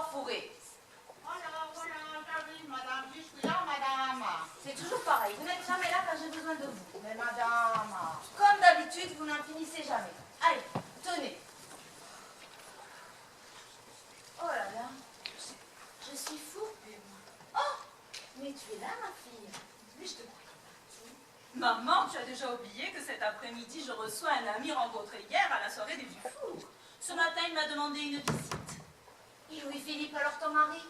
encore fourré. Voilà, j'arrive, madame, je suis là, madame. C'est toujours pareil, vous n'êtes jamais là quand j'ai besoin de vous. Mais madame... Comme d'habitude, vous n'en finissez jamais. Allez, tenez. Oh là là, je suis fourbue, moi. Oh, mais tu es là, ma fille. Mais je te croyais partie. Maman, tu as déjà oublié que cet après-midi, je reçois un ami rencontré hier à la soirée des Dufour. Ce matin, il m'a demandé une visite. Et Louis-Philippe, alors ton mari?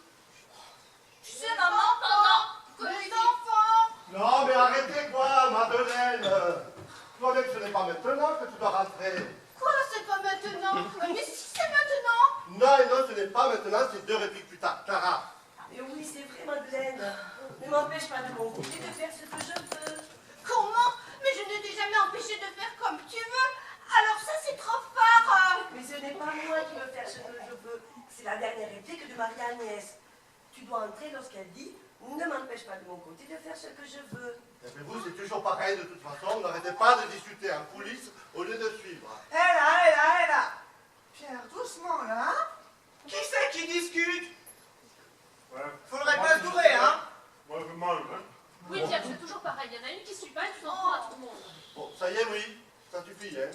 Tu sais, maman, pendant... Les enfants! Non, mais arrêtez quoi, Madeleine. Toi même, ce n'est pas maintenant que tu dois rentrer. Quoi, c'est pas maintenant? Mais si c'est maintenant! Non et non, ce n'est pas maintenant, c'est 2 répliques plus tard. Clara. Mais oui, c'est vrai, Madeleine. Ne m'empêche pas de mon côté de faire ce que je veux. Comment? Mais je ne t'ai jamais empêché de faire comme tu veux. Alors ça, c'est trop fort. Mais ce n'est pas moi qui veux faire ce que je veux. C'est la dernière réplique de Marie-Agnès. Tu dois entrer lorsqu'elle dit « Ne m'empêche pas de mon côté de faire ce que je veux ». Mais vous, c'est toujours pareil de toute façon. N'arrêtez pas de discuter en coulisses au lieu de suivre. Hé là. Pierre, doucement là. Qui c'est qui discute? Ouais. Faudrait pas se bourrer, hein? Moi, je mange, hein. Oui, Pierre, c'est toujours pareil. Il y en a une qui suit pas et tu t'en prends à tout le monde. Bon, ça y est, oui. Ça suffit, hein.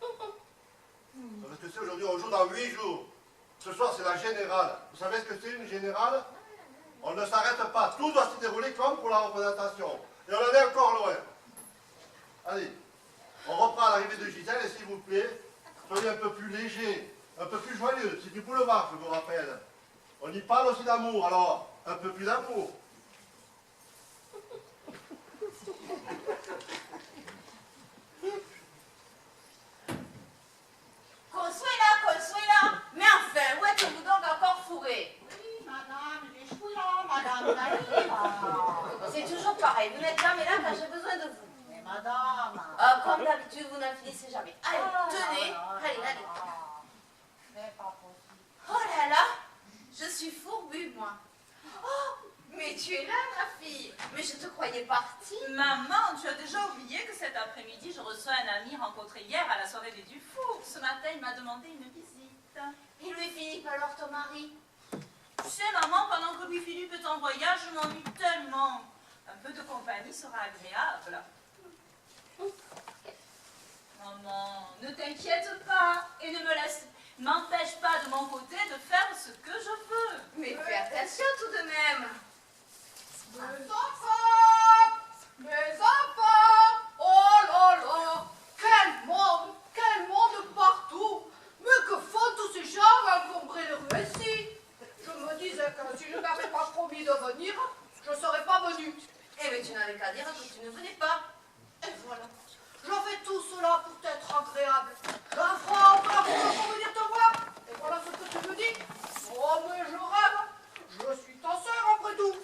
Parce que c'est aujourd'hui, on joue dans 8 jours. Ce soir, c'est la générale. Vous savez ce que c'est, une générale? On ne s'arrête pas. Tout doit se dérouler comme pour la représentation. Et on en est encore loin. Allez, on reprend à l'arrivée de Gisèle, et s'il vous plaît, soyez un peu plus léger, un peu plus joyeux. C'est du boulevard, je vous rappelle. On y parle aussi d'amour, alors un peu plus d'amour. Consuela. Mais enfin, où êtes-vous donc encore fourré? Oui, madame, je suis là, madame, j'arrive. C'est toujours pareil, vous n'êtes jamais là quand j'ai besoin de vous. Mais madame... Comme d'habitude, vous n'en finissez jamais. Allez, tenez. Allez. C'est pas possible. Oh là là, je suis fourbue, moi. Oh, mais tu es là, ma fille. Mais je te croyais partie. Maman, tu as déjà oublié que cet après-midi, je reçois un ami rencontré hier à la soirée des Dufour. Ce matin, il m'a demandé une visite. Et Louis-Philippe, alors ton mari? Tu sais, maman, pendant que Louis-Philippe est en voyage, je m'ennuie tellement. Un peu de compagnie sera agréable. Maman, ne t'inquiète pas et ne m'empêche pas de mon côté de faire ce que je veux. Mais fais attention tout de même. Mes enfants! Oh là là! Quel monde partout! Mais que font tous ces gens encombrés de rues ici? Je me disais que si je n'avais pas promis de venir, je ne serais pas venue. Eh bien, tu n'avais qu'à dire que tu ne venais pas. Et voilà. Je fais tout cela pour t'être agréable. La France, pour venir te voir. Et voilà ce que tu me dis. Oh, mais je rêve. Je suis ta sœur après tout.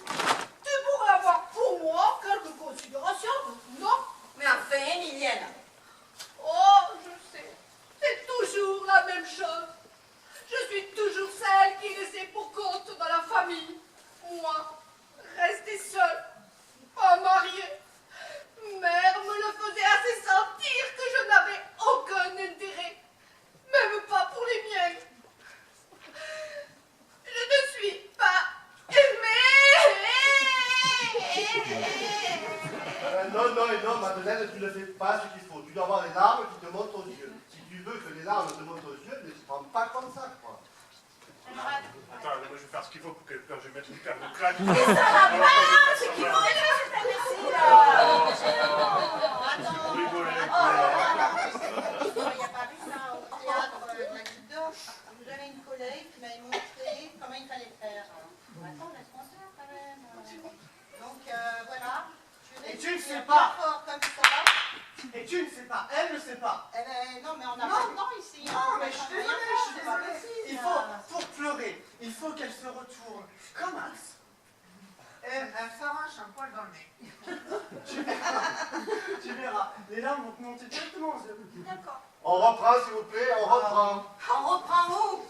Tu pourrais avoir pour moi quelques considérations, non? Mais enfin, Emilienne. Oh, je sais. C'est toujours la même chose. Je suis toujours celle qui est laissée pour compte dans la famille. Moi, restée seule, pas mariée. Mère me le faisait assez sentir que je n'avais aucun intérêt, même pas pour les miennes. Je ne suis pas aimée. Non, Madeleine, tu ne fais pas ce qu'il faut. Tu dois avoir les larmes qui te montent aux yeux. Si tu veux que les larmes te montent aux yeux, ne te prends pas comme ça, quoi. Attends, moi je vais faire ce qu'il faut pour que quand je mette une paire de claques. Mais ça va pas, c'est qu'il faut aller cet imbécile là. Si vous rigolez avec Il n'y a pas vu ça au théâtre de la Goutte d'Or. J'avais une collègue qui m'avait montré comment il fallait faire. Attends, laisse-moi faire quand même. Donc voilà. Et tu ne sais pas. Fort comme ça. Et tu ne sais pas. Elle ne sait pas. Non, mais on n'a Non. pas le temps ici. Non, mais je suis désolée, je suis désolée. désolée. Il faut, pour pleurer, il faut qu'elle se retourne comme As. Elle s'arrache un poil dans le nez. Tu verras, les larmes vont te monter directement aux yeux. D'accord. On reprend, s'il vous plaît, on reprend. On reprend où?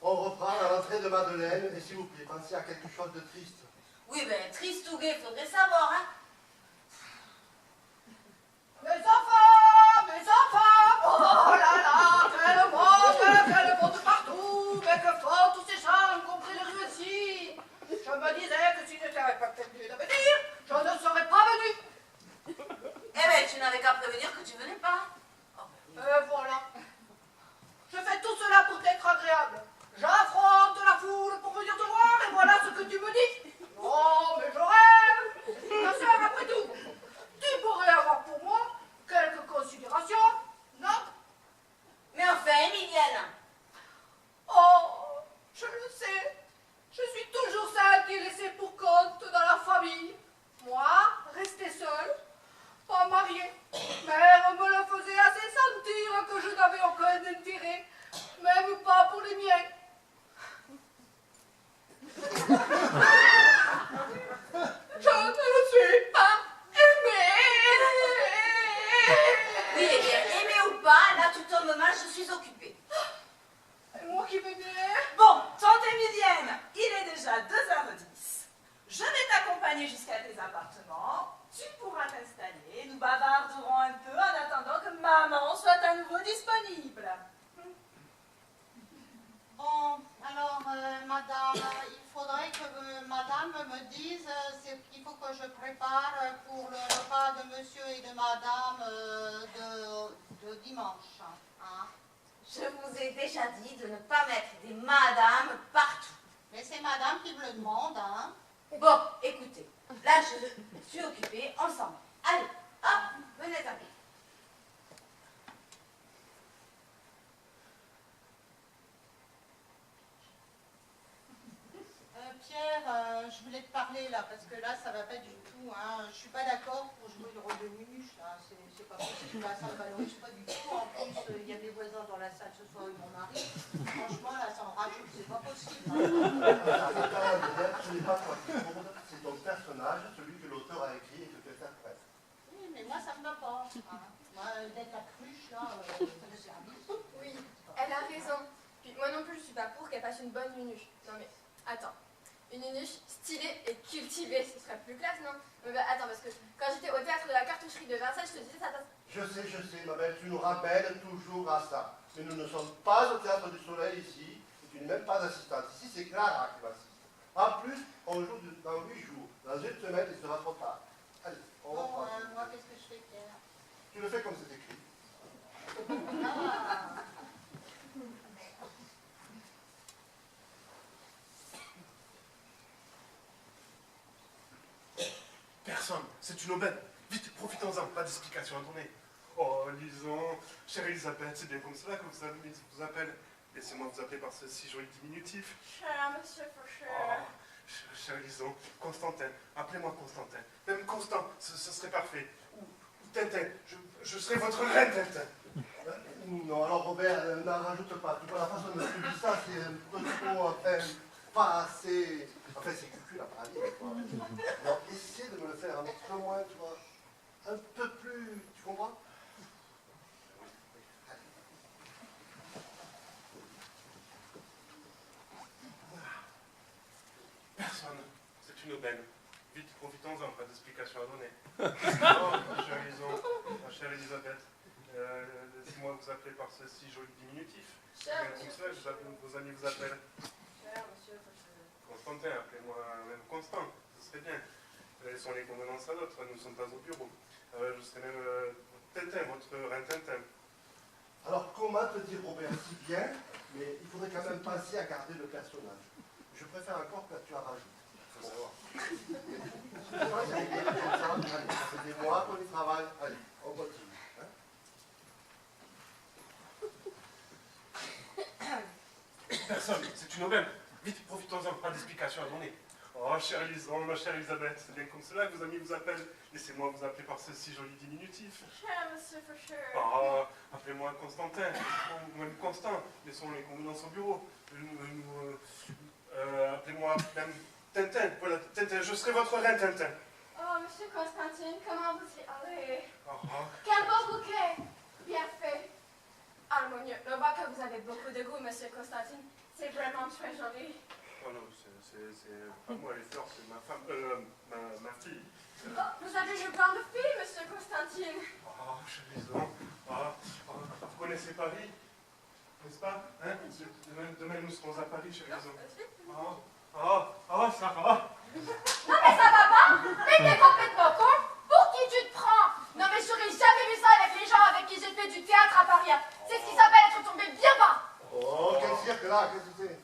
On reprend à l'entrée de Madeleine, et s'il vous plaît, pensez à quelque chose de triste. Oui, ben, triste ou gai, faudrait savoir, hein. Mes enfants! Oh là là! Quel monde partout! Mes t'accompagner jusqu'à tes appartements. Tu pourras t'installer. Nous bavarderons un peu en attendant que maman soit à nouveau disponible. Bon, alors, madame, il faudrait que madame me dise ce qu'il faut que je prépare pour le repas de monsieur et de madame de dimanche. Hein? Je vous ai déjà dit de ne pas mettre des madames partout. Mais c'est madame qui me le demande, hein? Bon, écoutez, là je suis occupée, ensemble. Allez, hop, venez avec. Pierre, je voulais te parler là, parce que là, ça va pas du tout. Hein. Je suis pas d'accord pour jouer le rôle de Nunuche, là. C'est pas possible, là, ça me valorise pas du tout. En plus, il y a des voisins dans la salle ce soir avec mon mari. Franchement, là, ça en rajoute, c'est pas possible. Hein. Ce n'est pas toi qui tourne, c'est ton personnage, celui que l'auteur a écrit et que tu interprètes. Oui, mais moi, ça me va pas. Hein. Moi, d'être la cruche, là, ça me service. Oui, elle a raison. Puis moi non plus, je suis pas pour qu'elle fasse une bonne nunuche. Non mais, attends. Une nunuche stylée et cultivée, ce serait plus classe, non? Mais bah, attends, parce que quand j'étais au théâtre de la cartoucherie de Vincennes, je te disais ça. Je sais, ma belle, tu nous rappelles toujours à ça. Mais nous ne sommes pas au Théâtre du Soleil ici, et tu n'es même pas assistante. Ici, c'est Clara qui m'assiste. En plus, on joue dans 8 jours. Dans une semaine, il sera trop tard. Allez, on Bon, reprend. moi, qu'est-ce que je fais, Pierre? Tu le fais comme c'est écrit. Ah. Personne, c'est une aubaine. Vite, profitons-en, pas d'explication à donner. Oh, lisons, chère Elisabeth, c'est bien comme cela que vous appelle. Laissez-moi vous appeler par ce si joli diminutif. Cher monsieur Faucheur. Oh, chère Lison, Constantin, appelez-moi Constantin. Même Constant, ce serait parfait. Ou Tintin, je serai votre reine, Tintin. Non, alors Robert, n'en rajoute pas. Tu vois, la façon dont tu dis ça, c'est un peu trop, enfin, pas assez. Enfin, c'est cucul à parler, quoi. Alors, essaie de me le faire un petit peu moins, tu vois. Un peu plus, tu comprends? Personne, c'est une aubaine. Vite, profitons-en, pas d'explication à donner. Oh, ma chère Lison, ma chère Elisabeth, laissez-moi vous appeler par ce si joli diminutif. Cher Comme monsieur ça, vos amis vous appellent. Cher monsieur Faucheur. Constantin, appelez-moi même Constant, ce serait bien. Laissons les convenances à d'autres, nous ne sommes pas au bureau. Je serai même Tintin, votre reine Tintin. Alors, comment te dire, Robert, si bien, mais il faudrait quand même penser à garder le personnage. Je préfère encore que tu en rajoutes. Faut savoir. Allez, ça fait des mois qu'on y travaille. Allez, on continue. Hein? Personne, c'est une aubaine. Vite, profitons-en, pas d'explication à donner. Oh, chère Lison, ma chère Elisabeth, c'est bien comme cela que vos amis vous appellent. Laissez-moi vous appeler par ce si joli diminutif. Cher monsieur Faucheur. Oh, appelez-moi Constantin, ou même Constant. Laissons les convenances au bureau. Appelez-moi même Tintin. Voilà, Tintin, je serai votre reine, Tintin. Oh monsieur Constantine, comment vous y allez? Oh, Quel beau bouquet! Bien fait. Harmonieux. Je vois que vous avez beaucoup de goût, monsieur Constantine. C'est vraiment très joli. oh non, c'est pas moi les fleurs, c'est ma femme, ma fille. Oh, vous avez une grande fille, monsieur Constantine. Oh, chère Lison, vous connaissez Paris, n'est-ce pas? Hein? Demain, nous serons à Paris, chère Lison. Sarah. Non mais ça va pas? Mais t'es complètement con? Pour qui tu te prends? Non mais j'aurais jamais vu ça avec les gens avec qui j'ai fait du théâtre à Paris. C'est ce qui s'appelle être tombé bien bas. Oh, quel cirque là, qu'est-ce que c'est?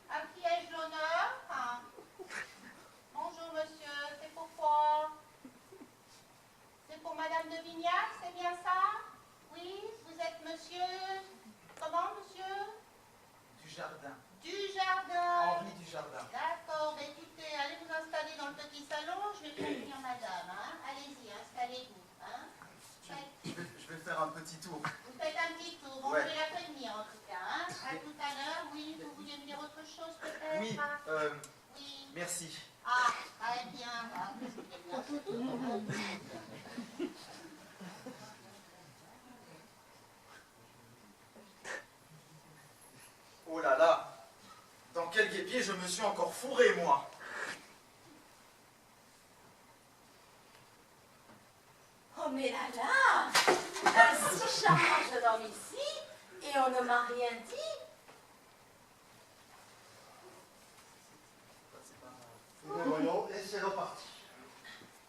À qui ai-je l'honneur? Hein? Bonjour monsieur, c'est pourquoi? C'est pour madame de Vignac, c'est bien ça? Oui, vous êtes monsieur... Comment monsieur? Du jardin. Du jardin. Henri du jardin. D'accord, mais écoutez, allez vous installer dans le petit salon, je vais prévenir madame. Hein? Allez-y, installez-vous. Hein? Je vais faire un petit tour. Vous faites un petit tour, bon, Ouais. je vais la prévenir en tout cas. Hein? À tout à l'heure, oui, vous vouliez me dire autre chose? chose peut-être? Oui, Oui. merci. Ah, très bien. Ah, c'est bien. Oh là là, dans quel guépier je me suis encore fourré, moi. Oh, mais là, un si charmant jeune homme ici, et on ne m'a rien dit. Nous voyons, et c'est reparti.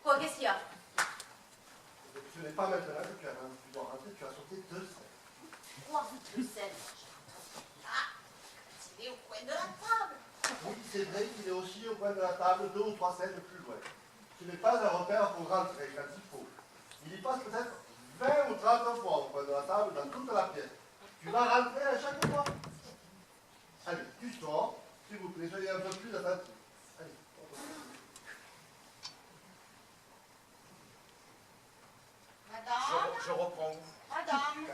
Quoi, qu'est-ce qu'il y a? Ce n'est pas maintenant que tu dois rentrer, tu as sauté 2 scènes. 3 scènes. Ah, il est au coin de la table. Oui, c'est vrai qu'il est aussi au coin de la table, 2 ou 3 scènes plus loin. Ce n'est pas un repère pour rentrer quand il faut. Il y passe peut-être 20 ou 30 fois au coin de la table dans toute la pièce. Tu vas rentrer à chaque fois. Allez, tu sors, s'il vous plaît, soyez un peu plus attentifs. Allez, on continue. Madame, Je reprends où? madame,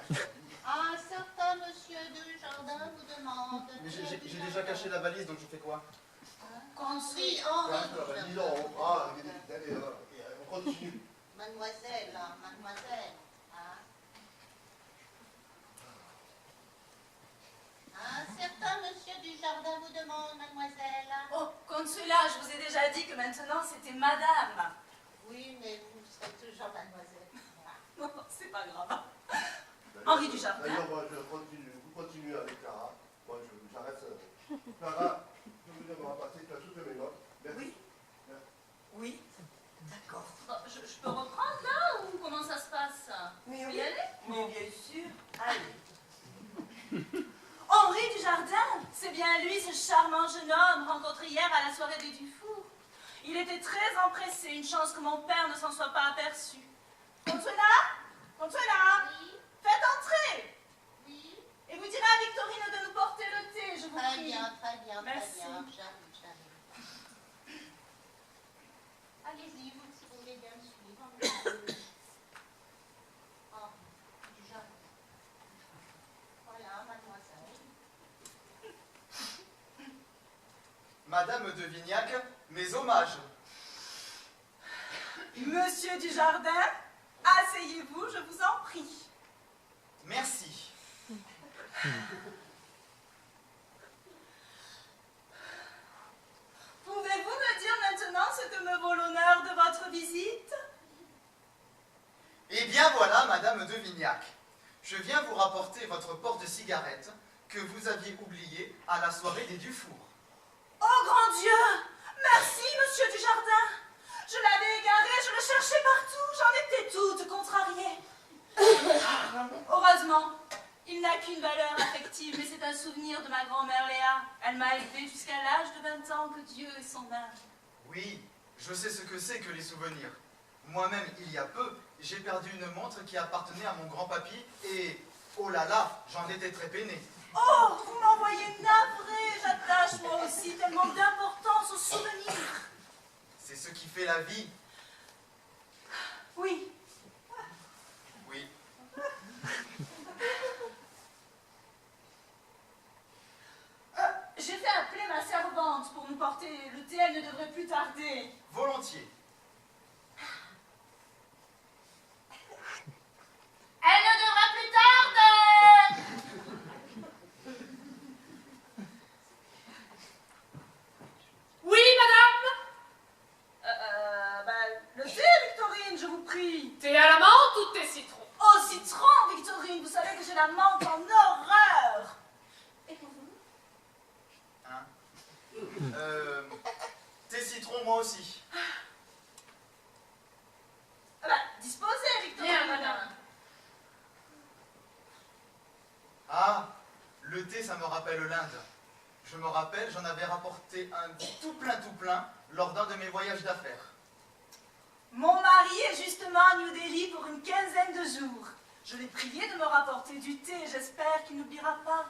un certain monsieur Dujardin vous demande. Mais j'ai déjà caché la valise, donc je fais quoi? Henri, Disons, on prend, allez, on continue. Mademoiselle, mademoiselle. Hein? Un certain monsieur Dujardin vous demande, mademoiselle. Oh, Consuela, je vous ai déjà dit que maintenant c'était madame. Oui, mais vous serez toujours mademoiselle. Non, c'est pas grave. Henri Dujardin. D'ailleurs, moi, je continue. Vous continuez avec Clara. Moi, j'arrête. Clara, je veux dire, on va passer, tu as toutes mes notes. Merci. Oui. Oui. D'accord. Oh, je peux reprendre là ou comment ça se passe? Mais Vous oui. y aller? Mais bien sûr. Allez. Henri Dujardin, c'est bien lui, ce charmant jeune homme rencontré hier à la soirée des Dufour. Il était très empressé, une chance que mon père ne s'en soit pas aperçu. Consuela, Consuela, Oui, faites entrer. oui. Et vous direz à Victorine de nous porter le thé, je vous Très prie. bien, très bien, Merci. très bien. J'arrive. Allez-y, vous, si vous voulez bien me suivre. Oh, déjà. Voilà, mademoiselle. Madame de Vignac, mes hommages. Monsieur Dujardin, asseyez-vous, je vous en prie. Merci. Pouvez-vous me dire maintenant ce que me vaut l'honneur de votre visite? Eh bien voilà, Madame de Vignac. Je viens vous rapporter votre porte de cigarette que vous aviez oublié à la soirée des Dufour. Oh grand Dieu! Merci, monsieur Dujardin! Je l'avais égaré, je le cherchais partout, j'en étais toute contrariée. Heureusement, il n'a qu'une valeur affective, mais c'est un souvenir de ma grand-mère Léa. Elle m'a élevée jusqu'à l'âge de 20 ans, que Dieu ait son âme. Oui, je sais ce que c'est que les souvenirs. Moi-même, il y a peu, j'ai perdu une montre qui appartenait à mon grand-papy et, oh là là, j'en étais très peiné. Oh, vous m'envoyez navrée, j'attache moi aussi tellement d'importance aux souvenirs. C'est ce qui fait la vie. Oui, Oui. j'ai fait appeler ma servante pour nous porter le thé, elle ne devrait plus tarder. Volontiers. Elle ne devra plus tarder. Oui, madame. Le thé, Victorine, je vous prie. Thé à la menthe ou thé citron? Oh, citron, Victorine, vous savez que j'ai la menthe en horreur. Et pour vous? Hein? Thé citron, moi aussi. Disposez, Victorine. Bien, madame. Ah, le thé, ça me rappelle l'Inde. Je me rappelle, j'en avais rapporté un tout plein lors d'un de mes voyages d'affaires. Mon mari est justement à New Delhi pour une quinzaine de jours. Je l'ai prié de me rapporter du thé, j'espère qu'il n'oubliera pas.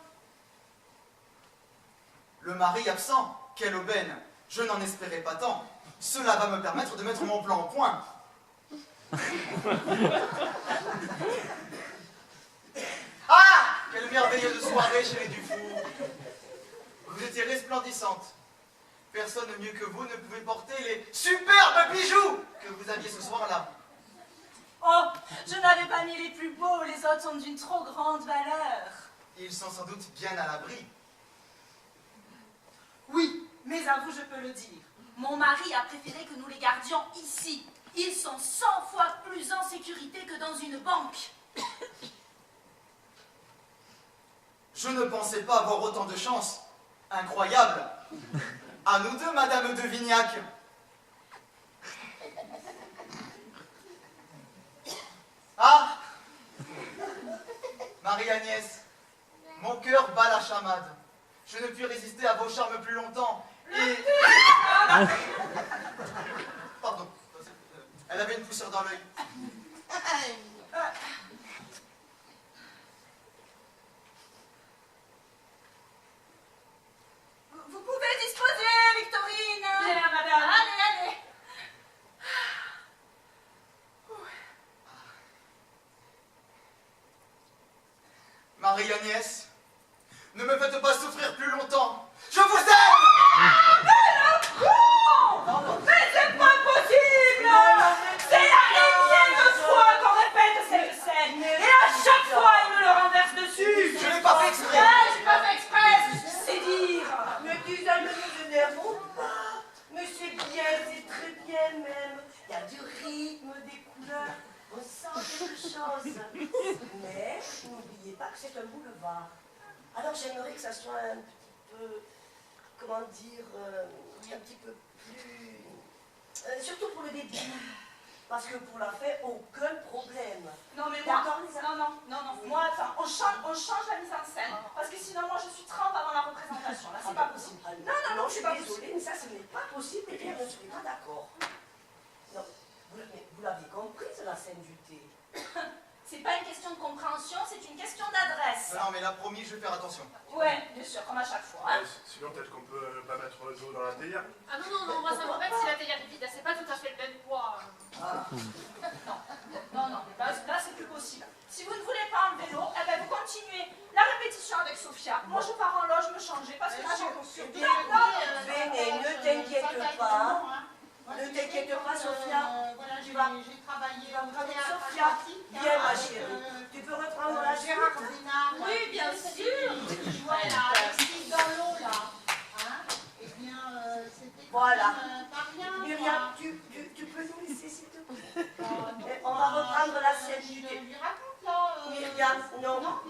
Le mari absent, quelle aubaine! Je n'en espérais pas tant. Cela va me permettre de mettre mon plan au point. Ah! Quelle merveilleuse soirée chez les Dufour! Vous étiez resplendissante. Personne mieux que vous ne pouvait porter les superbes bijoux que vous aviez ce soir-là. Oh, je n'avais pas mis les plus beaux, les autres sont d'une trop grande valeur. Ils sont sans doute bien à l'abri. Oui, mais à vous je peux le dire. Mon mari a préféré que nous les gardions ici. Ils sont 100 fois plus en sécurité que dans une banque. Je ne pensais pas avoir autant de chance. Incroyable. À nous deux, Madame de Vignac. Ah, Marie-Agnès, mon cœur bat la chamade. Je ne puis résister à vos charmes plus longtemps. Et... Pardon, elle avait une poussière dans l'œil. Vous pouvez disposer, Victorine. Bien, madame. Allez, allez. Marie-Agnès, ne me faites pas souffrir plus longtemps. Je vous aime! Mais c'est pas possible! C'est la énième fois qu'on répète cette scène! Et à chaque fois, il me le renverse dessus! Je n'ai pas fait exprès! Ah, j'ai pas fait exprès, c'est dire! Mais Suzanne, ne nous énervons pas. Mais c'est bien, c'est très bien même. Il y a du rythme, des couleurs. On sent quelque chose. Mais n'oubliez pas que c'est un boulevard. Alors j'aimerais que ça soit un peu, comment dire, un petit peu plus... surtout pour le début. Parce que pour la fin, aucun problème. Non mais moi, D'accord, Lisa? non, moi, attends, on change la mise en scène, parce que sinon moi je suis trempe avant la représentation, là c'est pas possible. Non, je suis désolée, mais ça ce n'est pas possible et bien, je ne suis pas d'accord. Non, vous l'aviez comprise, la scène du thé. C'est pas une question de compréhension, c'est une question d'adresse. Non, mais là, promis, je vais faire attention. Ouais, bien sûr, comme à chaque fois. Hein. Sinon, peut-être qu'on peut pas mettre les os dans la théière. Ah non, moi ça m'embête si la théière est vide, c'est pas tout à fait le même poids. Non, là c'est plus possible. Si vous ne voulez pas enlever l'eau, eh ben vous continuez la répétition avec Sophia. Moi je pars en loge me changer parce que là j'ai Eh bien, Béné, ne t'inquiète pas. Ne t'inquiète pas, Sophia. Voilà, Tu vas j'ai travaillé prendre au théâtre Sophia. aquatique, hein, Viens, ma chérie. Tu peux reprendre la suite. Gérardina. Oui, bien sûr. Voilà, ici dans l'eau là. Hein? Eh bien, c'était Voilà. pas rien. Myriam, tu peux nous laisser, s'il te plaît. Et on va reprendre la scène du Je thé. lui raconte là. Myriam, non. Non,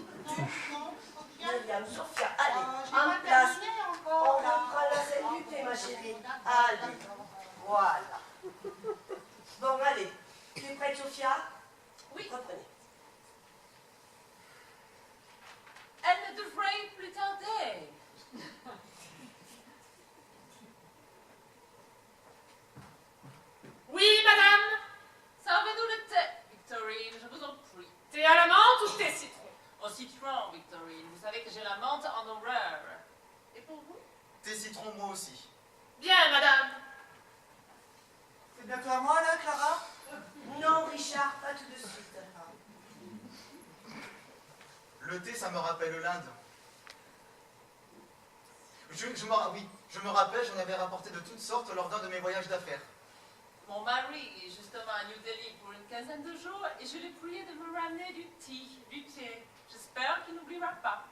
Myriam, Sophia, allez, j'ai en pas place. terminé On encore là. reprend la scène du thé, ma chérie. Allez, voilà. Bon, allez. Tu es prête, Sophia? Oui. Reprenez. Elle ne devrait plus tarder. Oui, madame. Servez-nous le thé, Victorine, je vous en prie. Thé à la menthe ou thé citron? Au citron, Victorine. Vous savez que j'ai la menthe en horreur. Et pour vous? Thé citron, moi aussi. Bien, madame. C'est bientôt à moi là, Clara? Non, Richard, pas tout de suite. Le thé, ça me rappelle l'Inde. Oui, je me rappelle, j'en avais rapporté de toutes sortes lors d'un de mes voyages d'affaires. Mon mari est justement à New Delhi pour une quinzaine de jours et je l'ai prié de me ramener du thé. J'espère qu'il n'oubliera pas.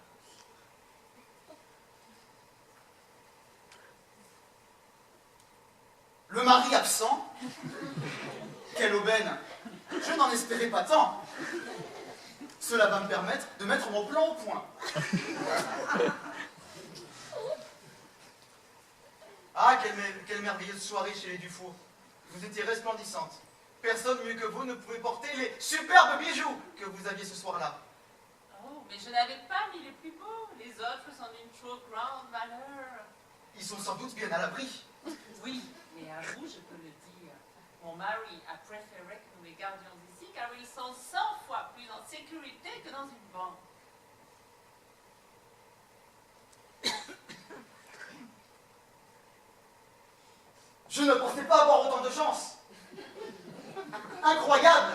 Le mari absent? Quelle aubaine! Je n'en espérais pas tant. Cela va me permettre de mettre mon plan au point. Ah, quelle merveilleuse soirée chez les Dufour. Vous étiez resplendissante. Personne mieux que vous ne pouvait porter les superbes bijoux que vous aviez ce soir-là. Oh, mais je n'avais pas mis les plus beaux. Les autres sont d'une trop grande valeur. Ils sont sans doute bien à l'abri. Oui, mais à vous, je peux le dire. Mon mari a préféré que nous les gardions ici car ils sont 100 fois plus en sécurité que dans une banque. Je ne pensais pas avoir autant de chance. Incroyable.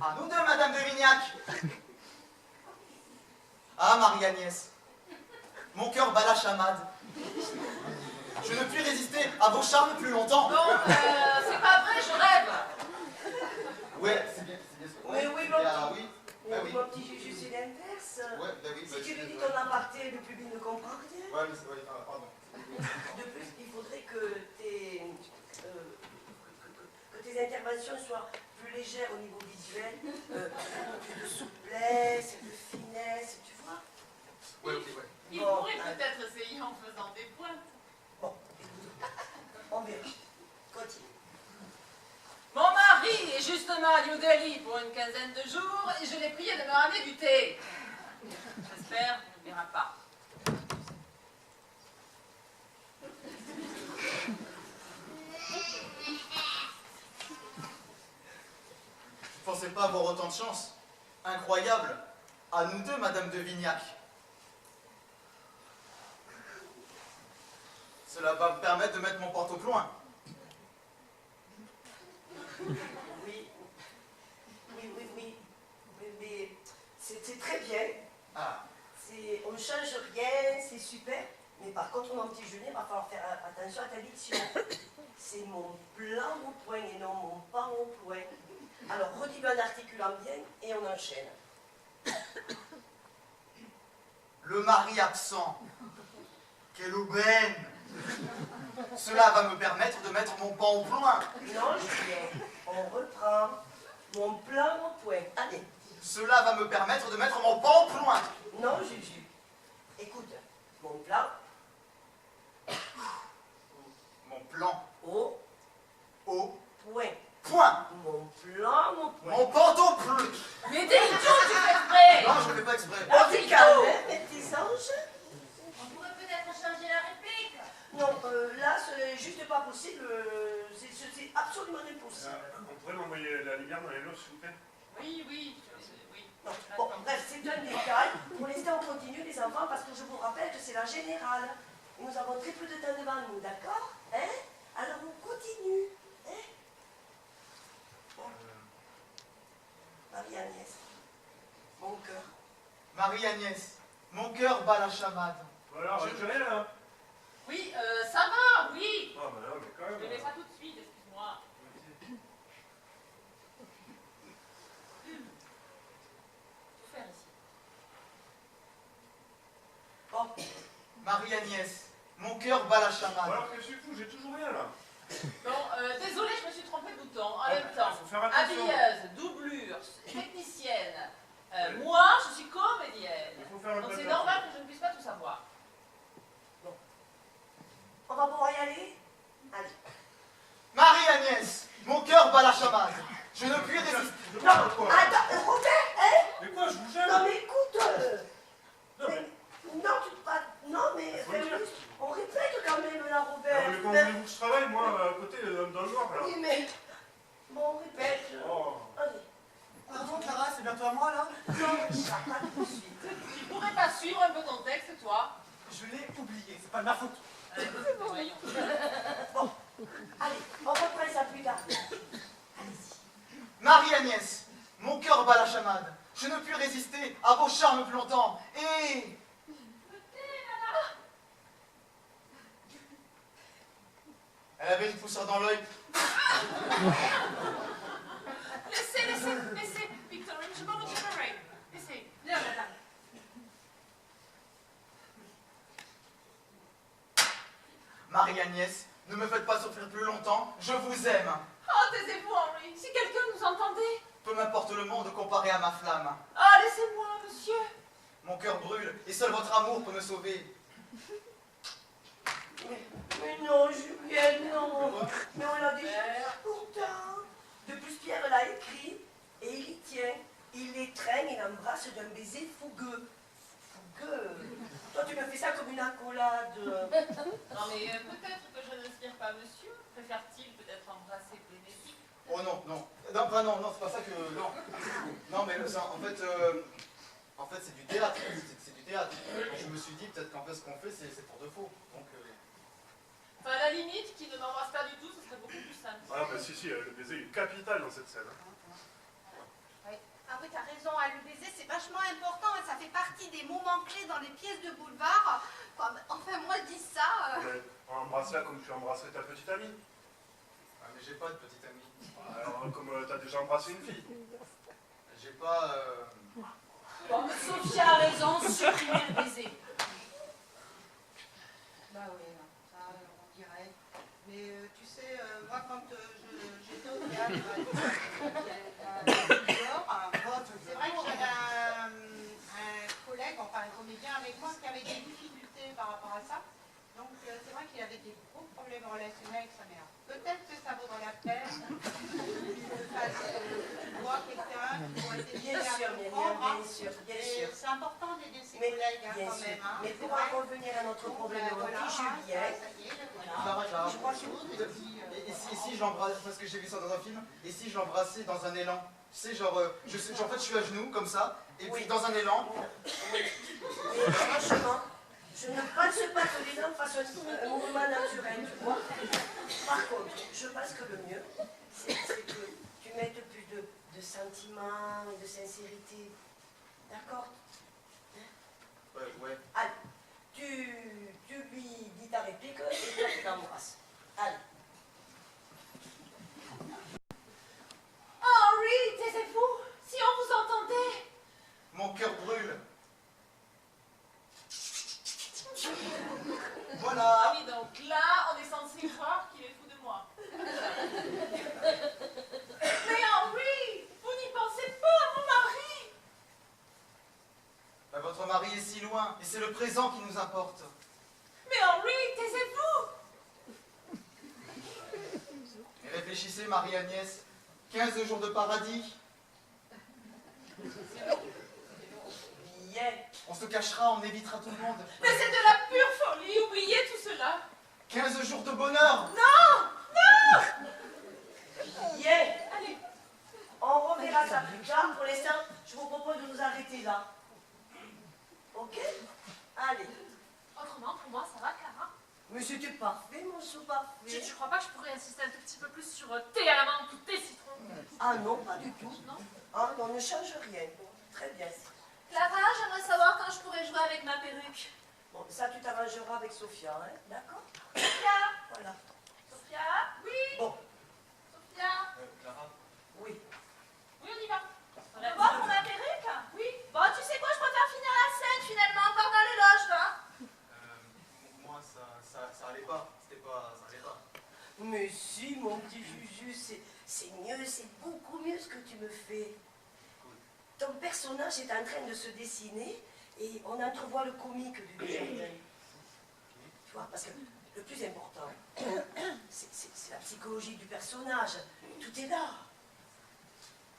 À nous deux, Madame de Vignac. Ah, Marie-Agnès. mon cœur bat la chamade. Je ne puis résister à vos charmes plus longtemps. Bon, c'est pas vrai, je rêve. Ouais, c'est bien ce que Oui, oui, ah, oui. Bah oui. Mon petit Juju, c'est l'inverse. Ouais, bah oui. Si tu lui dis ton aparté, le public ne comprend rien. Ouais, mais c'est... Ouais, pardon. De plus, il faudrait que tes interventions soient plus légères au niveau visuel, plus de souplesse, de finesse, tu vois. Ouais, ok, ouais. Il pourrait peut-être essayer en faisant des pointes. Bon, écoute, on verra. Continue. Mon mari est justement à New Delhi pour une quinzaine de jours et je l'ai prié de me ramener du thé. J'espère qu'il ne verra pas. Je ne pensais pas avoir autant de chance. Incroyable. À nous deux, Madame de Vignac. Cela va me permettre de mettre mon porte-au-point. Oui, mais c'est très bien. Ah, On ne change rien, c'est super. Mais par contre, mon petit Julien, il va falloir faire attention à ta diction. C'est mon plan au point et non mon pas au point. Alors, redis-le en articulant bien et on enchaîne. le mari absent. Quelle aubaine. Cela va me permettre de mettre mon pan au point. Non, Julien, on reprend. Mon plan au point. Allez. Cela va me permettre de mettre mon pan au point. Non, Juju. Écoute, mon plan Mon plan au au point. point. Mon plan au point. Mon panneau bleu. Mais t'es idiot, tu fais exprès. Non, je ne fais pas exprès. On t'y calme, hein, mes petits anges. On pourrait peut-être changer la réplique. Non, là, ce n'est juste pas possible. C'est absolument impossible. On pourrait m'envoyer la lumière dans les loges, s'il vous plaît? Oui, oui. Non. Bon, bref, c'est un détail. Pour l'instant, on continue, les enfants, parce que je vous rappelle que c'est la générale. Et nous avons très peu de temps devant nous, d'accord? Hein? Alors, on continue. Hein? Bon. Marie-Agnès, mon cœur. Marie-Agnès, mon cœur bat la chamade. Voilà, je vais là. Oui, ça va, oui. Ah, bah non, mais quand Je même. vais ça tout de suite, excuse-moi. Que faire ici? Bon, Marie-Agnès, mon cœur bat la chamade. Alors que je suis fou, j'ai toujours rien là. Bon, désolé, je me suis trompée de bouton. En Ouais, même temps, faut faire attention. habilleuse, doublure, technicienne. Moi, je suis comédienne. Il faut faire un Donc peu c'est attention. normal que je ne puisse pas tout savoir. on va pouvoir y aller? Allez. Marie-Agnès, mon cœur bat la chamade. Je ne puis résister. Je Non, parle quoi? attends, Robert, hein? Mais quoi, je vous Non, gêne? mais écoute. Non, mais. Non, tu te pas. Non, mais. Faut le dire. On répète quand même, là, Robert. Non, mais quand voulez-vous que je travaille, moi, à côté, dans le noir, là? Oui, mais. Bon, on répète. Oh. Allez. Pardon, Clara, c'est bientôt à moi, là? Non, ça pas tout de suite. Tu pourrais pas suivre un peu ton texte, toi? Je l'ai oublié, c'est pas de ma faute. Voyons. Bon, allez, on reprend ça plus tard. Allez-y. Marie-Agnès, mon cœur bat la chamade. Je ne puis résister à vos charmes plus longtemps. Et... Elle avait une poussière dans l'œil. Laissez, Victorine, je vais vous générer. Laissez. Viens, madame. Marie-Agnès, ne me faites pas souffrir plus longtemps. Je vous aime. Oh, taisez-vous, Henri. Si quelqu'un nous entendait. Peu m'importe le monde comparé à ma flamme. Ah, laissez-moi, monsieur. Mon cœur brûle et seul votre amour peut me sauver. Mais non, Juliette, non. Mais on l'a déjà pourtant. De plus, Pierre l'a écrit et il y tient. Il l'étreigne et l'embrasse d'un baiser fougueux. Fougueux. Toi, tu me fais ça comme une accolade. Non, mais peut-être que je n'inspire pas monsieur. Préfère-t-il peut-être embrasser Bénédicte? Oh non, non. Non, enfin, non, c'est pas ça que... Non, non mais ça, en fait, c'est du théâtre. C'est du théâtre. Donc, je me suis dit, peut-être qu'en fait, ce qu'on fait, c'est pour de faux. Donc, Enfin, à la limite, qu'il ne m'embrasse pas du tout, ce serait beaucoup plus simple. Ah, bah si, le baiser est capital dans cette scène. Ah oui, t'as raison, le baiser c'est vachement important, hein, ça fait partie des moments clés dans les pièces de boulevard. Embrasse-la comme tu embrasserais ta petite amie. Ah, mais j'ai pas de petite amie. Alors, comme t'as déjà embrassé une fille. J'ai pas... Bon, Sophia a raison, supprimez le baiser. Bah oui, non, ça on dirait. Mais tu sais, moi quand j'étais au théâtre, c'est vrai que j'avais un collègue, enfin un comédien avec moi qui avait des difficultés par rapport à ça. Donc c'est vrai qu'il avait des gros problèmes relationnels avec sa mère. Peut-être que ça vaudrait la peine tu vois quelqu'un qui pourrait t'aider Bien à sûr, comprendre. bien sûr, bien Et sûr. c'est important d'aider ses Mais, collègues hein, bien quand sûr. même. Hein, Mais c'est pour vrai. en revenir à notre problème de Voilà, Julien, ça y est, voilà. Clara, je crois que Et si je l'embrasse, parce que j'ai vu ça dans un film, et si je l'embrassais dans un élan, tu sais, genre, en fait, je suis à genoux, comme ça, et puis dans un élan. Mais franchement, je ne pense pas que les hommes fassent un mouvement naturel, tu vois. Par contre, je pense que le mieux, c'est que tu mettes plus de sentiments et de sincérité. D'accord? Ouais. Allez, tu lui dis ta réplique et toi tu l'embrasses. Allez. Henri, taisez-vous. Si on vous entendait. Mon cœur brûle. Voilà. Ah oui, donc là, on est censé croire qu'il est fou de moi. Mais Henri, vous n'y pensez pas, mon mari. Bah, votre mari est si loin, et c'est le présent qui nous importe. Mais Henri, taisez-vous. Et réfléchissez, Marie-Agnès, 15 jours de paradis. Bien. On se cachera, on évitera tout le monde. Mais c'est de la pure folie, oubliez tout cela. 15 jours de bonheur. Bien. Allez. On reverra ça plus tard. Pour l'instant, je vous propose de nous arrêter là. Ok? Allez. Autrement, pour moi, ça va, Clara. Mais c'était parfait, mon sou parfait. Je crois pas que je pourrais insister un tout petit peu plus sur thé à la menthe ou thé citron. Ah non, pas du tout. Non. Ah non, ne change rien. Très bien. Clara, j'aimerais savoir quand je pourrais jouer avec ma perruque. Bon, ça, tu t'arrangeras avec Sophia, hein? D'accord? Sophia. Voilà. Sophia. Oui. Bon, Sophia. Clara. oui. Oui, on y va. On va voir pour ma perruque. Oui. Bon, tu sais quoi, je préfère finir la scène finalement, encore dans les loges, là. Moi, ça allait pas. Ça allait pas. Mais si, mon petit Juju, c'est mieux, c'est beaucoup mieux ce que tu me fais. Ton personnage est en train de se dessiner et on entrevoit le comique du Dujardin. Tu vois, parce que le plus important, c'est la psychologie du personnage. Tout est là.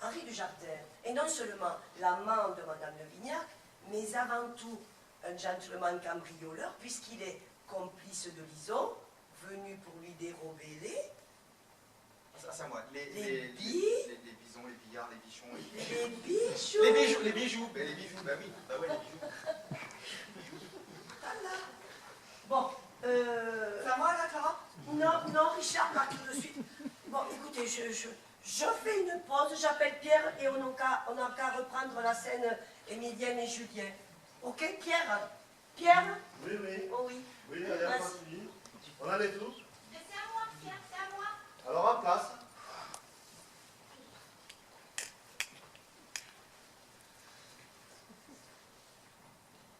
Henri Dujardin est non seulement l'amant de Madame de Vignac, mais avant tout un gentleman cambrioleur, puisqu'il est complice de Lison, venu pour lui dérober les Ça, c'est à moi. Les les bisons, les billards, les bichons. bijoux. Les bijoux. Les bijoux, bah oui. Bah ouais, les bijoux. Voilà. Bon, C'est à moi, là, Clara? non, Richard part tout de suite. Bon, écoutez, je fais une pause, j'appelle Pierre et on n'a qu'à reprendre la scène Émilienne et Julien. Ok, Pierre? Pierre? Oui, oui. Oh oui. Oui, allez, on continue. On en est tous. C'est à moi, Pierre, c'est à moi. Alors, en place.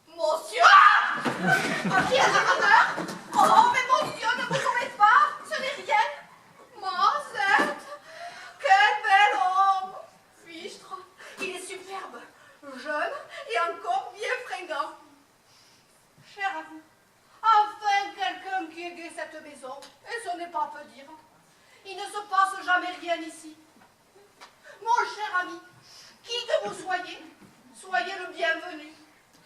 Monsieur! À qui a la rameneur? Oh, mais mon Dieu, ne vous tombez pas! Ce n'est rien! Mazette! Quel bel homme! Fichtre! Il est superbe, jeune et encore bien fringant. Cher à vous, enfin quelqu'un qui égaye cette maison, et ce n'est pas peu dire. Il ne se passe jamais rien ici. Mon cher ami, qui que vous soyez, soyez le bienvenu.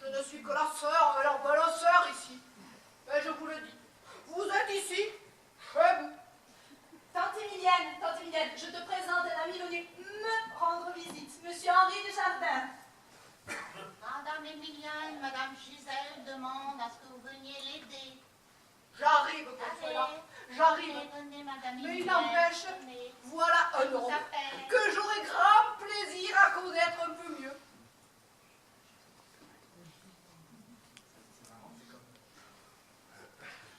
Je ne suis que la sœur, leur belle sœur ici. Mais je vous le dis, vous êtes ici, chez vous. Tante Emilienne, je te présente un ami venu me rendre visite, Monsieur Henri Dujardin. Madame Emilienne, Madame Gisèle demande à ce que vous veniez l'aider. J'arrive, Consuela, j'arrive. Venez, Madame Mais il Emilienne, n'empêche, venez. voilà un Je vous homme appelle. que j'aurai grand plaisir à connaître un peu mieux.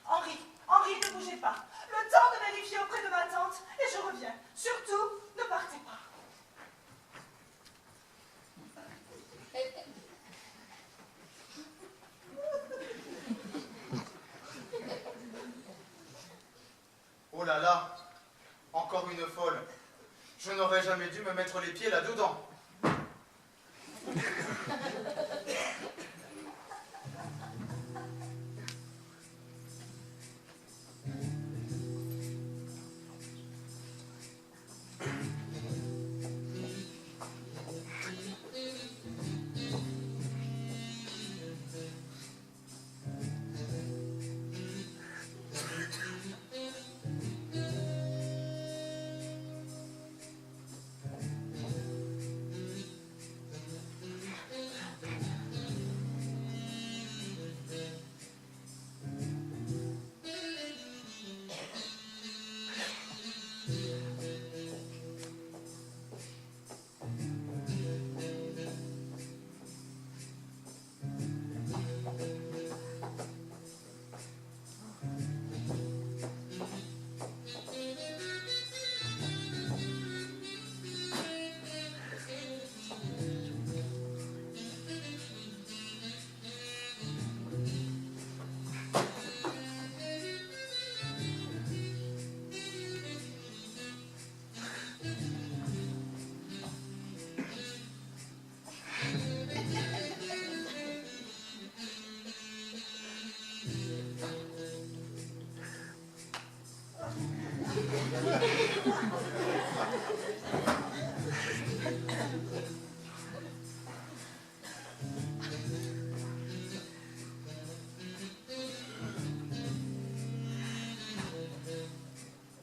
Henri, ne bouge pas. Le temps de vérifier auprès de ma tante et je reviens. Surtout, ne partez pas. Oh là là, encore une folle. Je n'aurais jamais dû me mettre les pieds là-dedans.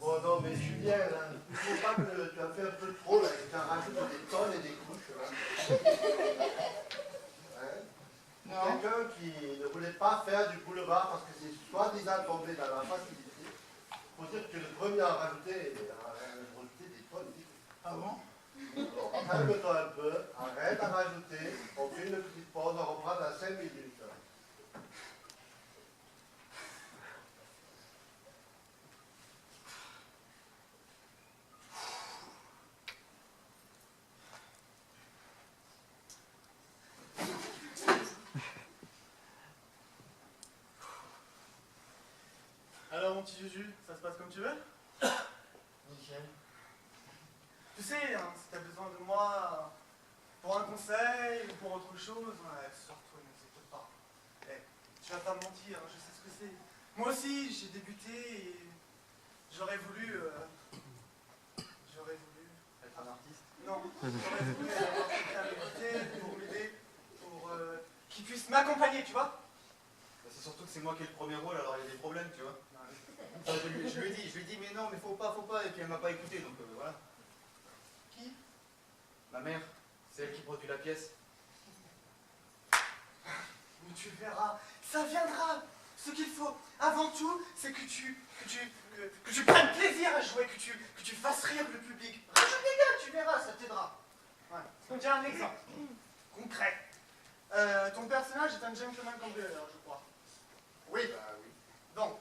Bon, non, mais Julien, là, il faut pas que tu as fait un peu trop, là, et tu en rajoutes des tonnes et des couches, là. Hein? Quelqu'un qui ne voulait pas faire du boulevard parce que c'est soi-disant tombé dans la facilité. Il faut dire que le premier à en rajouter, a rajouté des tonnes et des couches. Ah bon? Alors, calme-toi un peu, arrête à rajouter, on fait une petite pause, on reprend dans 5 minutes. Alors mon petit Juju, ça se passe comme tu veux? Nickel. Tu sais, hein, si t'as besoin de moi pour un conseil ou pour autre chose, ouais, surtout n'hésite pas. Eh, tu vas pas me mentir, hein, je sais ce que c'est. Moi aussi, j'ai débuté et j'aurais voulu... Être un artiste? Non, j'aurais voulu avoir quelqu'un à mes côtés pour m'aider, pour qu'il puisse m'accompagner, tu vois? Bah, c'est surtout que c'est moi qui ai le premier rôle, alors il y a des problèmes, tu vois. Enfin, je lui ai dit, mais non, mais faut pas, et puis elle m'a pas écouté, donc voilà. Qui? Ma mère, c'est elle qui produit la pièce. Mais tu verras, ça viendra. Ce qu'il faut, avant tout, c'est que tu prennes plaisir à jouer, que tu fasses rire le public. Rajoute des gars, tu verras, ça t'aidera. Ouais. Donc j'ai un exemple concret. Ton personnage est un gentleman cambrioleur, je crois. Oui. Bah oui. Donc,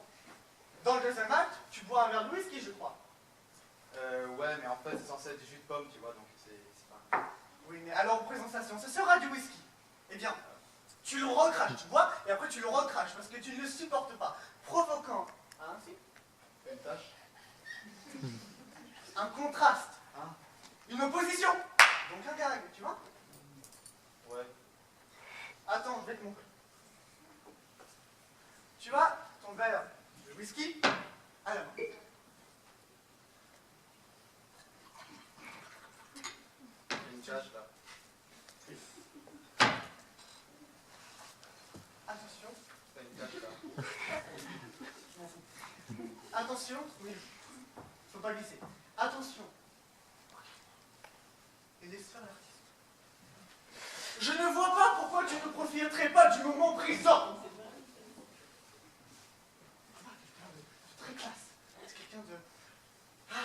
dans le deuxième acte, tu bois un verre de whisky, je crois. Ouais, mais en fait, c'est censé être du jus de pomme, tu vois, donc c'est pas... Oui, mais alors, en présentation, ce sera du whisky. Eh bien, tu le recraches, tu bois, et après tu le recraches, parce que tu ne le supportes pas. Provoquant, hein, si? Une tâche? Un contraste, Hein? une opposition, donc un gag, tu vois? Ouais. Attends, je vais te montrer. Tu vois, ton verre de whisky à la main. Une tâche, là. Attention, T'as une tâche, là. je m'en fous. Attention, oui, faut pas glisser. Attention. Et laisse faire l'artiste. Je ne vois pas pourquoi tu ne profiterais pas du moment présent. C'est très classe. C'est quelqu'un de... Ah,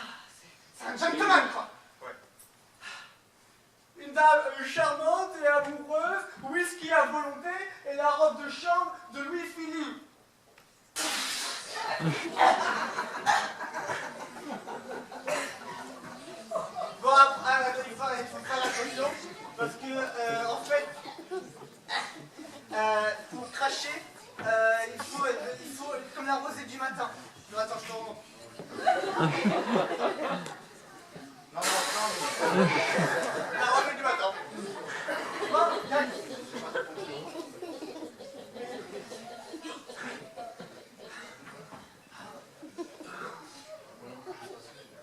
c'est un gentleman, quoi. Ouais. Une dame charmante et amoureuse, whisky à volonté et la robe de chambre de Louis-Philippe. Parce que, en fait, pour cracher, il faut comme la rosée du matin. Non, attends, je te remonte. Non, mais... La rosée du matin. Bon, gagne.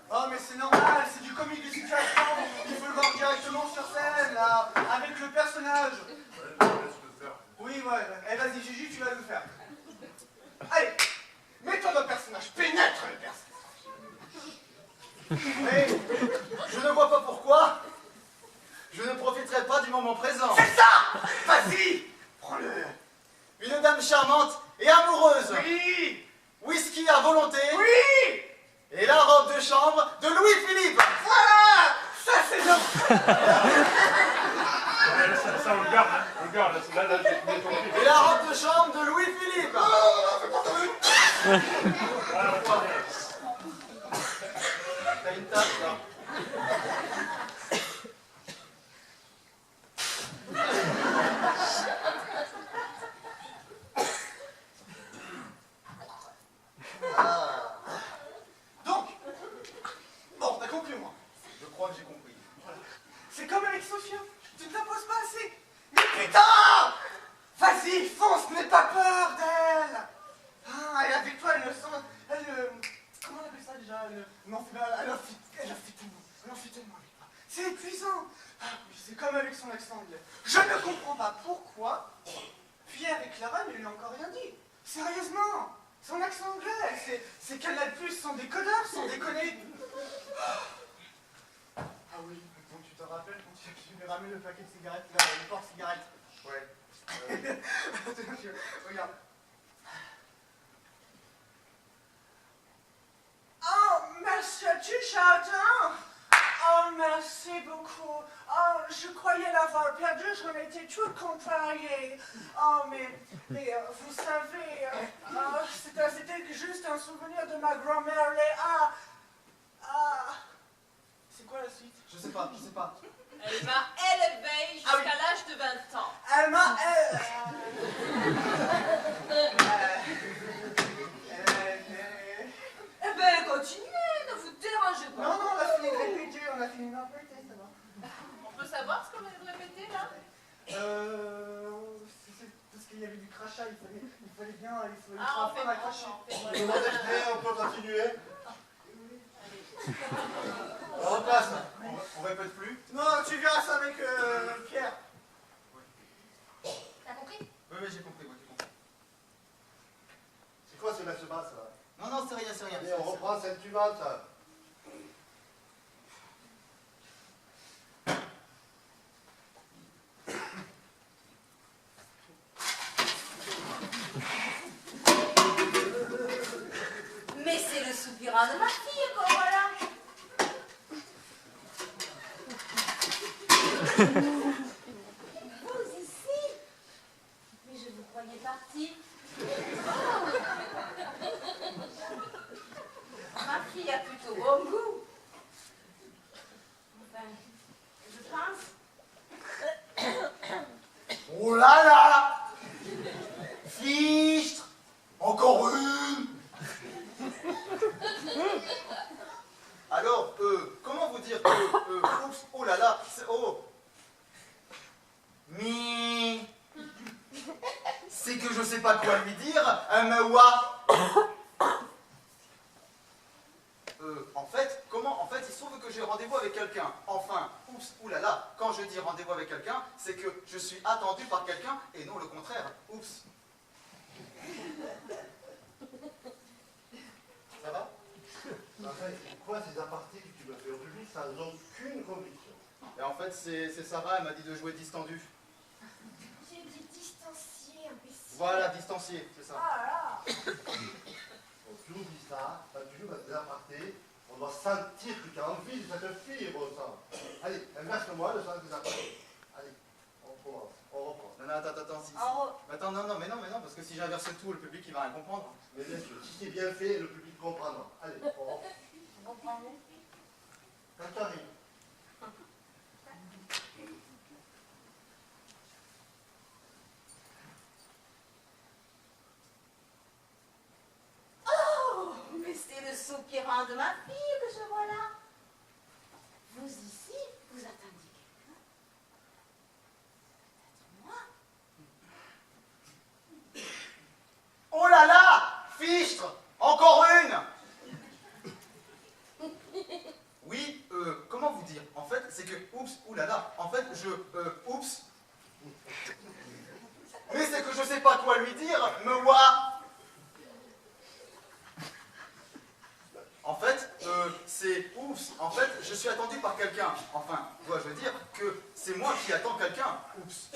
Oh, mais c'est normal, c'est du comique de situation. Il faut le voir directement sur scène, là, avec le personnage. Oui, ouais. Eh, vas-y, Gigi, tu vas le faire. Allez, mets-toi dans le personnage, pénètre le personnage. Mais je ne vois pas pourquoi je ne profiterai pas du moment présent. C'est ça! Vas-y, prends-le. Une dame charmante et amoureuse. Oui! Whisky à volonté. Oui! Et la robe de chambre de Louis-Philippe. Voilà! Ça, c'est bien! Ça, on le garde, hein. On le garde. Là, j'ai ton Et la robe de chambre de Louis-Philippe. T'as une tasse, là. Donc, bon, t'as compris, moi. Je crois que j'ai compris. Voilà. C'est comme avec Sophia, tu ne t'imposes pas assez. Mais putain! Vas-y, fonce, n'aie pas peur d'elle. Ah, et avec toi, elle me sent... comment on appelle ça déjà? Elle en fait tout. Elle en fait tellement avec toi. C'est épuisant. Ah oui, c'est comme avec son accent anglais. Je ne comprends pas pourquoi Pierre et Clara ne lui ont encore rien dit. Sérieusement, son accent anglais, c'est qu'elle a de plus son décodeur, sans déconner. Ah oui, donc tu te rappelles quand tu lui ramènes le paquet de cigarettes, là, le porte-cigarette. Ouais. Regarde. Oh, monsieur du jardin. Oh, merci beaucoup. Oh, je croyais l'avoir perdu, j'en étais toute contrariée. Oh, mais vous savez, c'était juste un souvenir de ma grand-mère Léa. C'est quoi la suite? Je sais pas. Elle m'a élevée jusqu'à l'âge de 20 ans. Elle m'a... Eh ben, continuez, ne vous dérangez pas. Non, on a fini de répéter, ça va. On peut savoir ce qu'on vient de répéter, là? C'est parce qu'il y avait du crachat, il fallait bien, il fallait Ah, on fait apprendre à cracher. On peut continuer. On repasse. On répète plus. Non, tu verras ça avec Pierre. T'as compris? Oui, j'ai compris, j'ai compris. C'est quoi ce laisse basse là? Non, c'est rien. Allez, on reprend celle suivante. Mais c'est le soupirant de ma fille, quoi, voilà. Vous ici? Mais je vous croyais partie. Ma fille a plutôt bon goût. Enfin, je pense. Oh là là! Fichtre! Encore une! Alors, comment vous dire que, oups, oh là là, c'est, oh! C'est que je sais pas quoi lui dire, un mewa! En fait, il se trouve que j'ai rendez-vous avec quelqu'un. Enfin, oups, oulala, quand je dis rendez-vous avec quelqu'un, c'est que je suis attendu par quelqu'un et non le contraire. Oups. Ça va? Enfin, c'est quoi ces apartés que tu me fais au public sans aucune conviction? Et en fait, c'est Sarah, elle m'a dit de jouer distendu. J'ai dit distancié, imbécile. Voilà, distancié, c'est ça. Ah là. On toujours dit ça, quand tu joues dans des apartés, on doit sentir que tu as envie de cette fille, bon sang. Allez, inverse-moi le sens des apartés. Allez, on commence, on reprend. Non, attends, si. Attends, non, mais non, parce que si j'inverse tout, le public, il va rien comprendre. Mais bien sûr, si c'est bien fait, le public comprendra. Allez, on reprend. On reprend où? Quand tu arrives. c'est le soupirant de ma fille que je vois là. Vous ici, vous attendiez quelqu'un? Peut-être moi? Oh là là! Fichtre! Encore une! Oui, comment vous dire? En fait, c'est que, oups, oulala, en fait, oups. Mais c'est que je sais pas quoi lui dire, me voit. En fait, c'est oups. En fait, je suis attendu par quelqu'un. Enfin, dois-je dire que c'est moi qui attends quelqu'un. Oups.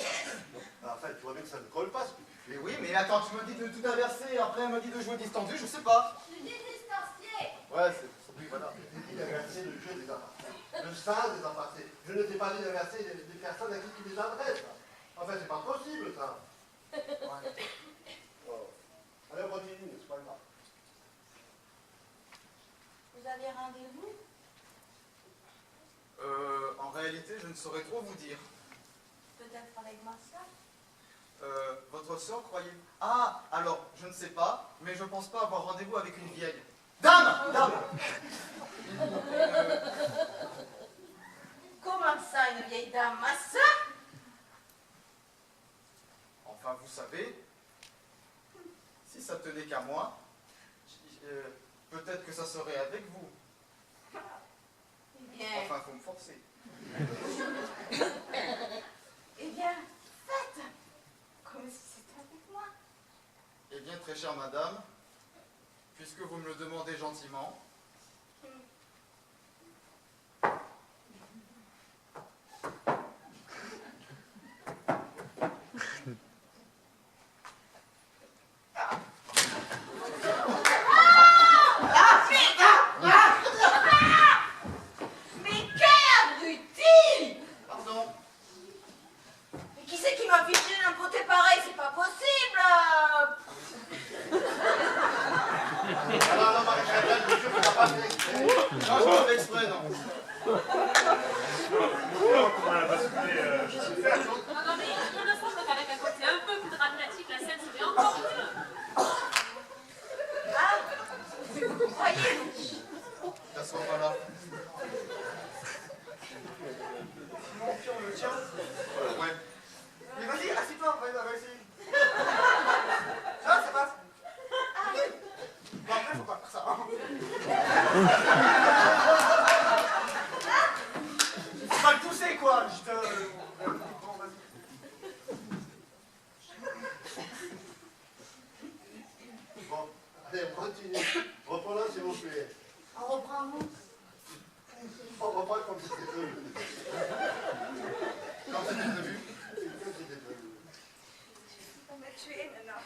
En fait, tu vois bien que ça ne colle pas ce que tu Mais oui, mais attends, tu me dis de tout inverser, après elle me dit de jouer distendu, je sais pas. Je dis distancié. Ouais, c'est oui, voilà. J'ai dit d'inverser le jeu des apartés. Le sens des apartés. Je ne t'ai pas dit d'inverser des personnes à qui tu les adresses. Enfin, c'est pas possible, ça. Ouais. Oh. Allez, on continue, c'est pas grave. Vous avez rendez-vous? En réalité, je ne saurais trop vous dire. Peut-être avec ma soeur? Votre sœur, croyez? Ah, alors, je ne sais pas, mais je pense pas avoir rendez-vous avec une vieille. Dame! Dame! Comment ça, une vieille dame? Ma soeur? Enfin, vous savez, si ça tenait qu'à moi, peut-être que ça serait avec vous. Eh bien, Enfin, faut me forcer. eh bien, faites comme si c'était avec moi. Eh bien, très chère madame, puisque vous me le demandez gentiment, Mais quel abruti! pardon, Mais qui c'est qui m'a fiché un côté pareil? C'est pas possible! Alors, non, Marie-Chantal, je te jure que t'as pas fait exprès. non, je l'ai fait exprès, non. Comment elle a basculé, je sais faire. Non, mais il me semble qu'avec un côté un peu plus dramatique, la scène serait encore mieux. Ah, vous croyez? T'assois pas là. Mon pion le tien. Ouais. Mais vas-y, assieds-toi, vas-y. Ça, ça passe. Bon, après, faut pas faire ça. Hein. Faut pas le pousser, quoi. Je te... Bon, vas-y. Bon, allez, on continue. Reprenons, s'il vous plaît. On reprend où? On reprend comme c'était prévu. Quand c'était prévu. Comme c'était prévu. On m'a tué maintenant.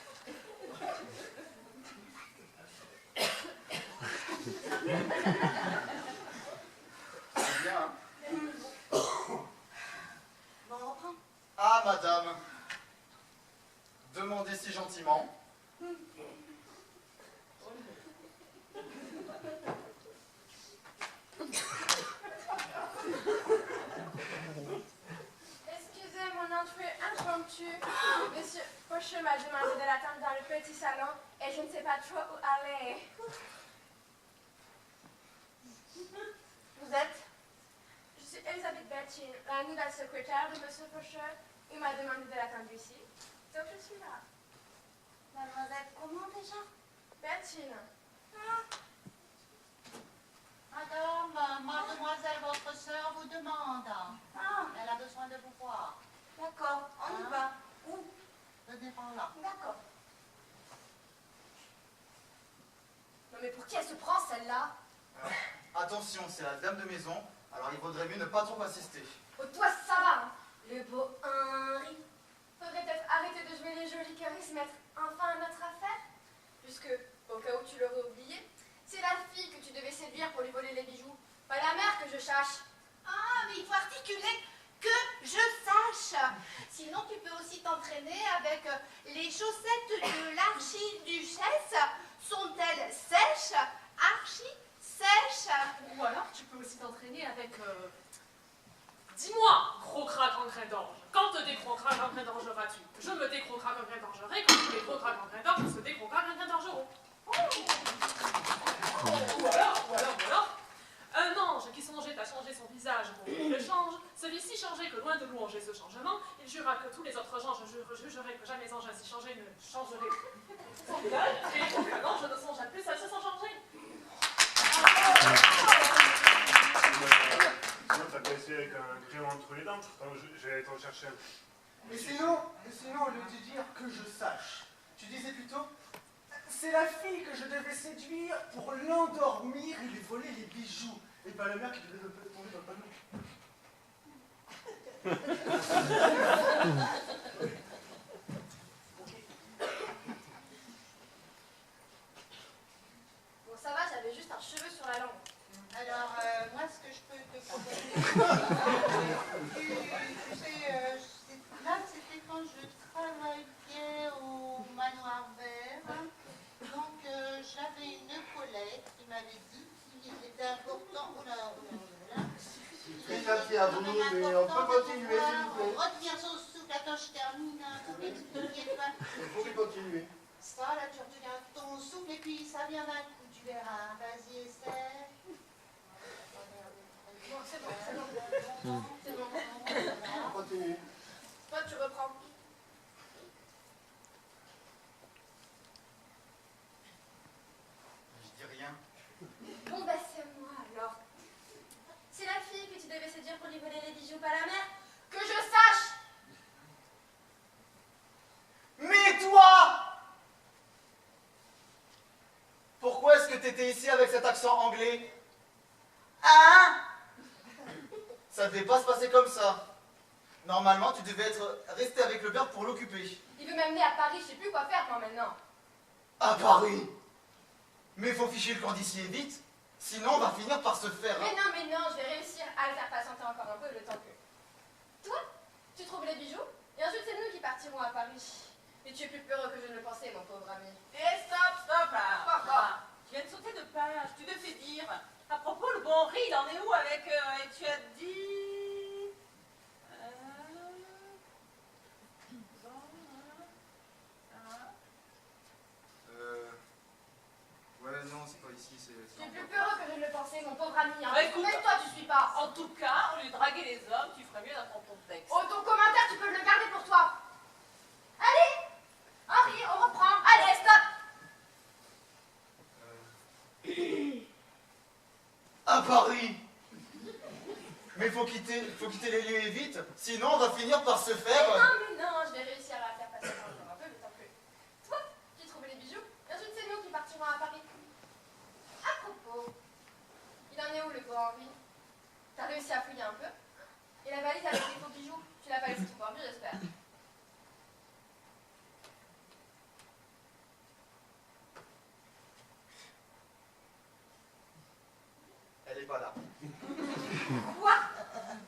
C'est bien, hein. Bon, on reprend. Ah, madame, demandez si gentiment. Excusez mon entrée impromptue. Monsieur Faucheux m'a demandé de l'attendre dans le petit salon et je ne sais pas trop où aller. Vous êtes? Je suis Elisabeth Bertin, la nouvelle secrétaire de Monsieur Faucheux. Il m'a demandé de l'attendre ici. Donc je suis là. Mademoiselle, comment déjà? Bertin. Madame, mademoiselle, votre sœur vous demande. Ah, elle a besoin de vous voir. D'accord, on y va. Où? Venez par là. D'accord. Non mais pour qui elle se prend celle-là? Attention, c'est la dame de maison, alors il vaudrait mieux ne pas trop insister. Oh toi ça va, hein. Le beau Henri. Faudrait peut-être arrêter de jouer les jolis cœurs et se mettre enfin à notre affaire. Puisque, au cas où tu l'aurais oublié, c'est la fille que tu devais séduire pour lui voler les bijoux. Pas la mère que je cherche. Ah, mais il faut articuler que je sache. Sinon, tu peux aussi t'entraîner avec les chaussettes de l'archiduchesse. Sont-elles sèches? Archi-sèches? Ou alors tu peux aussi t'entraîner avec... Dis-moi, gros-crac en grain d'orge, quand te décroquera en grain d'orgeras-tu? Je me décroquera en grain d'orgerai, quand tu décroqueras en grain d'orge, se décroquera en grain d'orgeront. tous les autres gens, je jurerai que jamais Ange ainsi changé ne changerait son gueule, et qu'un ange ne songerait plus à se sans changer. Sinon, t'as pas essayé avec un crayon entre les dents. J'allais t'en chercher un. Mais sinon, au lieu de dire que je sache, tu disais plutôt, c'est la fille que je devais séduire pour l'endormir et lui voler les bijoux, et pas la mère qui devait tomber dans le panneau. Bon, ça va, j'avais juste un cheveu sur la langue. Alors, moi, ce que je peux te proposer, tu sais, là, c'était quand je travaillais au Manoir Vert. Donc, j'avais une collègue qui m'avait dit qu'il était important. C'est gentil à vous, mais on peut continuer, s'il vous plaît. Retenir son souffle, attends, je termine pour m'expliquer. Il faut continuer. Ça, là, tu retiens ton souffle et puis ça vient d'un coup, tu verras. Vas-y, essaie. Bon, c'est bon. C'est bon. On continue. Toi, tu reprends. Je dis rien. Bon, bah, c'est moi alors. C'est la fille que tu devais séduire pour lui voler les bijoux pas la mère. Que je sache! Mais toi! Pourquoi est-ce que t'étais ici avec cet accent anglais? Hein? Ça devait pas se passer comme ça. Normalement, tu devais rester avec le père pour l'occuper. Il veut m'amener à Paris, je sais plus quoi faire moi maintenant. À Paris? Mais faut ficher le camp d'ici et vite, sinon on va finir par se faire... Mais non, je vais réussir à le faire patienter encore un peu le temps que... Toi, tu trouves les bijoux, et ensuite c'est nous qui partirons à Paris. Et tu es plus peureux que je ne le pensais, mon pauvre ami. Et stop, là. Quoi? Tu viens de sauter de page, tu devais dire. À propos, le bon riz, il en est où avec... et tu as dit... Ouais, non, c'est pas ici, c'est... Tu es plus peureux que je ne le pensais, mon pauvre ami. Hein. Bah, écoute, même toi, tu suis pas. En tout cas, au lieu de draguer les hommes, tu ferais mieux d'apprendre ton texte. Oh, ton commentaire, tu peux le garder pour toi. Allez, Henri, on reprend. Allez, stop. À Paris! Mais faut quitter les lieux et vite, sinon on va finir par se faire... Mais non, je vais réussir à la faire passer encore un peu le temps que... Toi, tu trouves les bijoux, et ensuite c'est nous qui partirons à Paris. À propos, il en est où le grand Henri? T'as réussi à fouiller un peu? Et la valise avec les faux bijoux, tu l'as pas laissée tout perdu, j'espère. Elle est pas là. Quoi?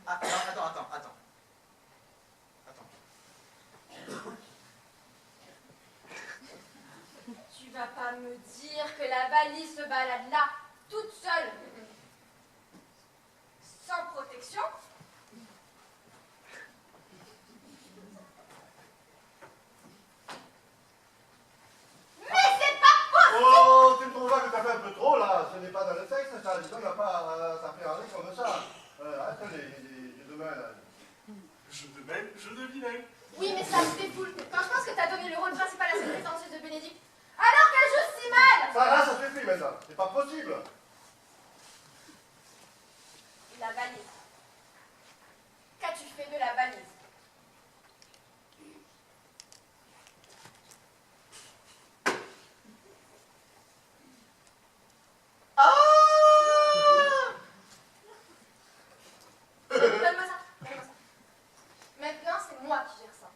Attends. Tu vas pas me dire que la valise se balade là, toute seule, sans protection? Mais c'est pas possible! Oh, tu me trouves pas que t'as fait un peu trop, là. Ce n'est pas dans le sexe, ça. Dis donc, on n'a pas à s'appréhender comme ça. Arrête les deux mains, là. Je devine. Oui, mais ça me défoule. Quand je pense que t'as donné le rôle principal à cette prétentieuse de Bénédicte, alors qu'elle joue si mal! Ça, là, ça suffit, maintenant. C'est pas possible. La valise. Qu'as-tu fait de la valise? Ah! Donne-moi ça. Maintenant, c'est moi qui gère ça.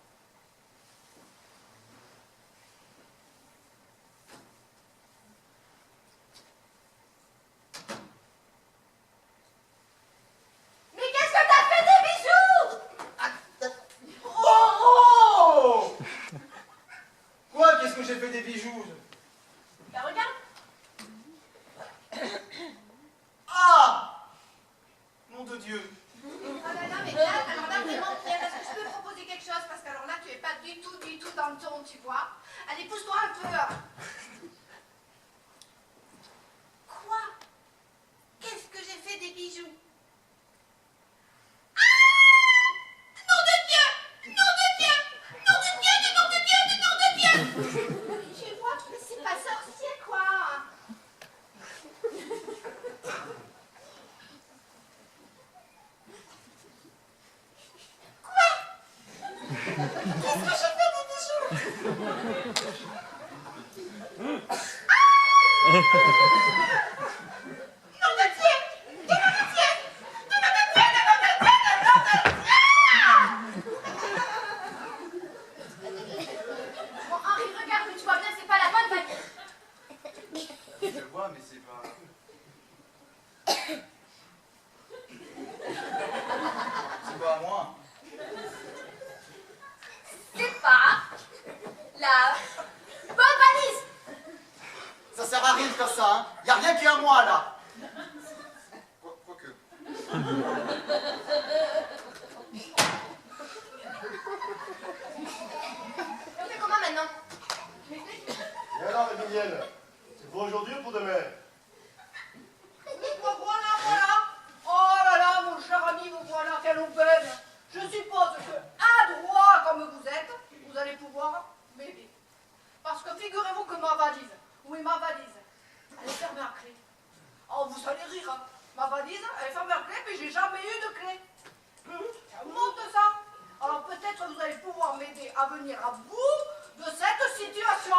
Bon, Henri, regarde, mais tu vois bien, c'est pas la bonne valise. Je vois, mais c'est pas... C'est pas à moi. C'est pas la bonne valise. Ça sert à rien de faire ça, hein. Y a rien qui est à moi, là. Quoique. On fait comment maintenant? Et alors, Emilienne, c'est pour aujourd'hui ou pour demain? Voilà. Oh là là, mon cher ami, vous voilà, quelle aubaine. Je suppose que, adroit comme vous êtes, vous allez pouvoir m'aider. Parce que figurez-vous que ma valise, elle est fermée à clé. Oh, vous allez rire, hein. Ma valise, elle est fermée à clé, mais j'ai jamais eu de clé. Ça vous montre ça? Alors peut-être vous allez pouvoir m'aider à venir à bout de cette situation.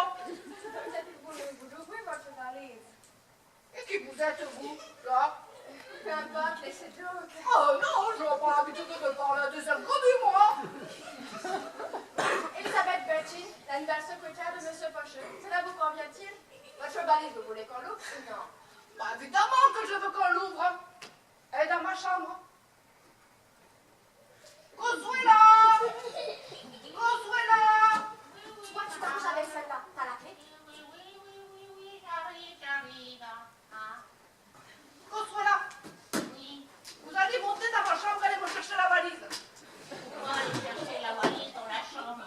Vous l'ouvrez votre valise. Et qui vous êtes, vous, là? Peu importe, laissez-le. Oh non, je n'ai pas l'habitude de parler à des inconnus, moi. Elisabeth Bertin, la nouvelle secrétaire de M. Faucheux. Cela vous convient-il? Votre valise, vous voulez qu'on l'ouvre ou non? Bah, évidemment que je veux qu'on l'ouvre. Elle est dans ma chambre. Consuela! Consuela! Toi, tu t'arranges avec celle-là. T'as la clé? Oui, j'arrive. Ah, Consuela! oui. Vous allez monter dans ma chambre et aller me chercher la valise. Pourquoi aller chercher la valise dans la chambre?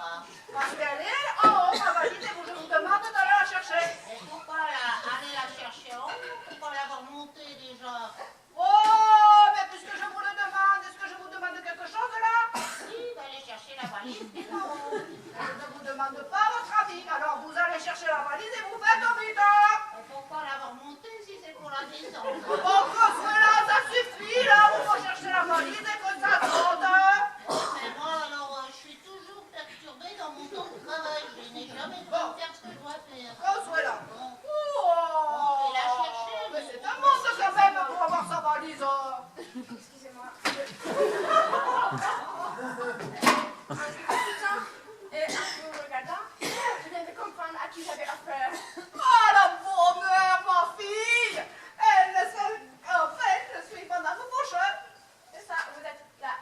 Parce qu'elle est en haut, ma valise, et je vous demande d'aller la chercher. Et pourquoi aller la chercher en haut? Pourquoi l'avoir montée déjà? Oh, mais puisque je vous le demande, est-ce que je vous demande quelque chose là? Oui, d'aller chercher la valise qui est en haut. Je ne vous demande pas votre avis, alors vous allez chercher la valise et vous faites vite. Et pourquoi l'avoir montée si c'est pour la descendre? Bon, Consuela, ça suffit là, vous recherchez la valise et que ça saute. Mais moi, alors, je suis toujours perturbée dans mon temps de travail. Je n'ai jamais le temps de faire ce que je dois faire. Consuela. Bon, Oh, on va la chercher. mais c'est un monde quand même pour avoir sa valise. Excusez-moi. Putain, et en vous regardant, je viens de comprendre à qui j'avais affaire. Oh, la bonheur, ma fille. En fait, je suis Madame Faucheux. C'est ça, vous êtes la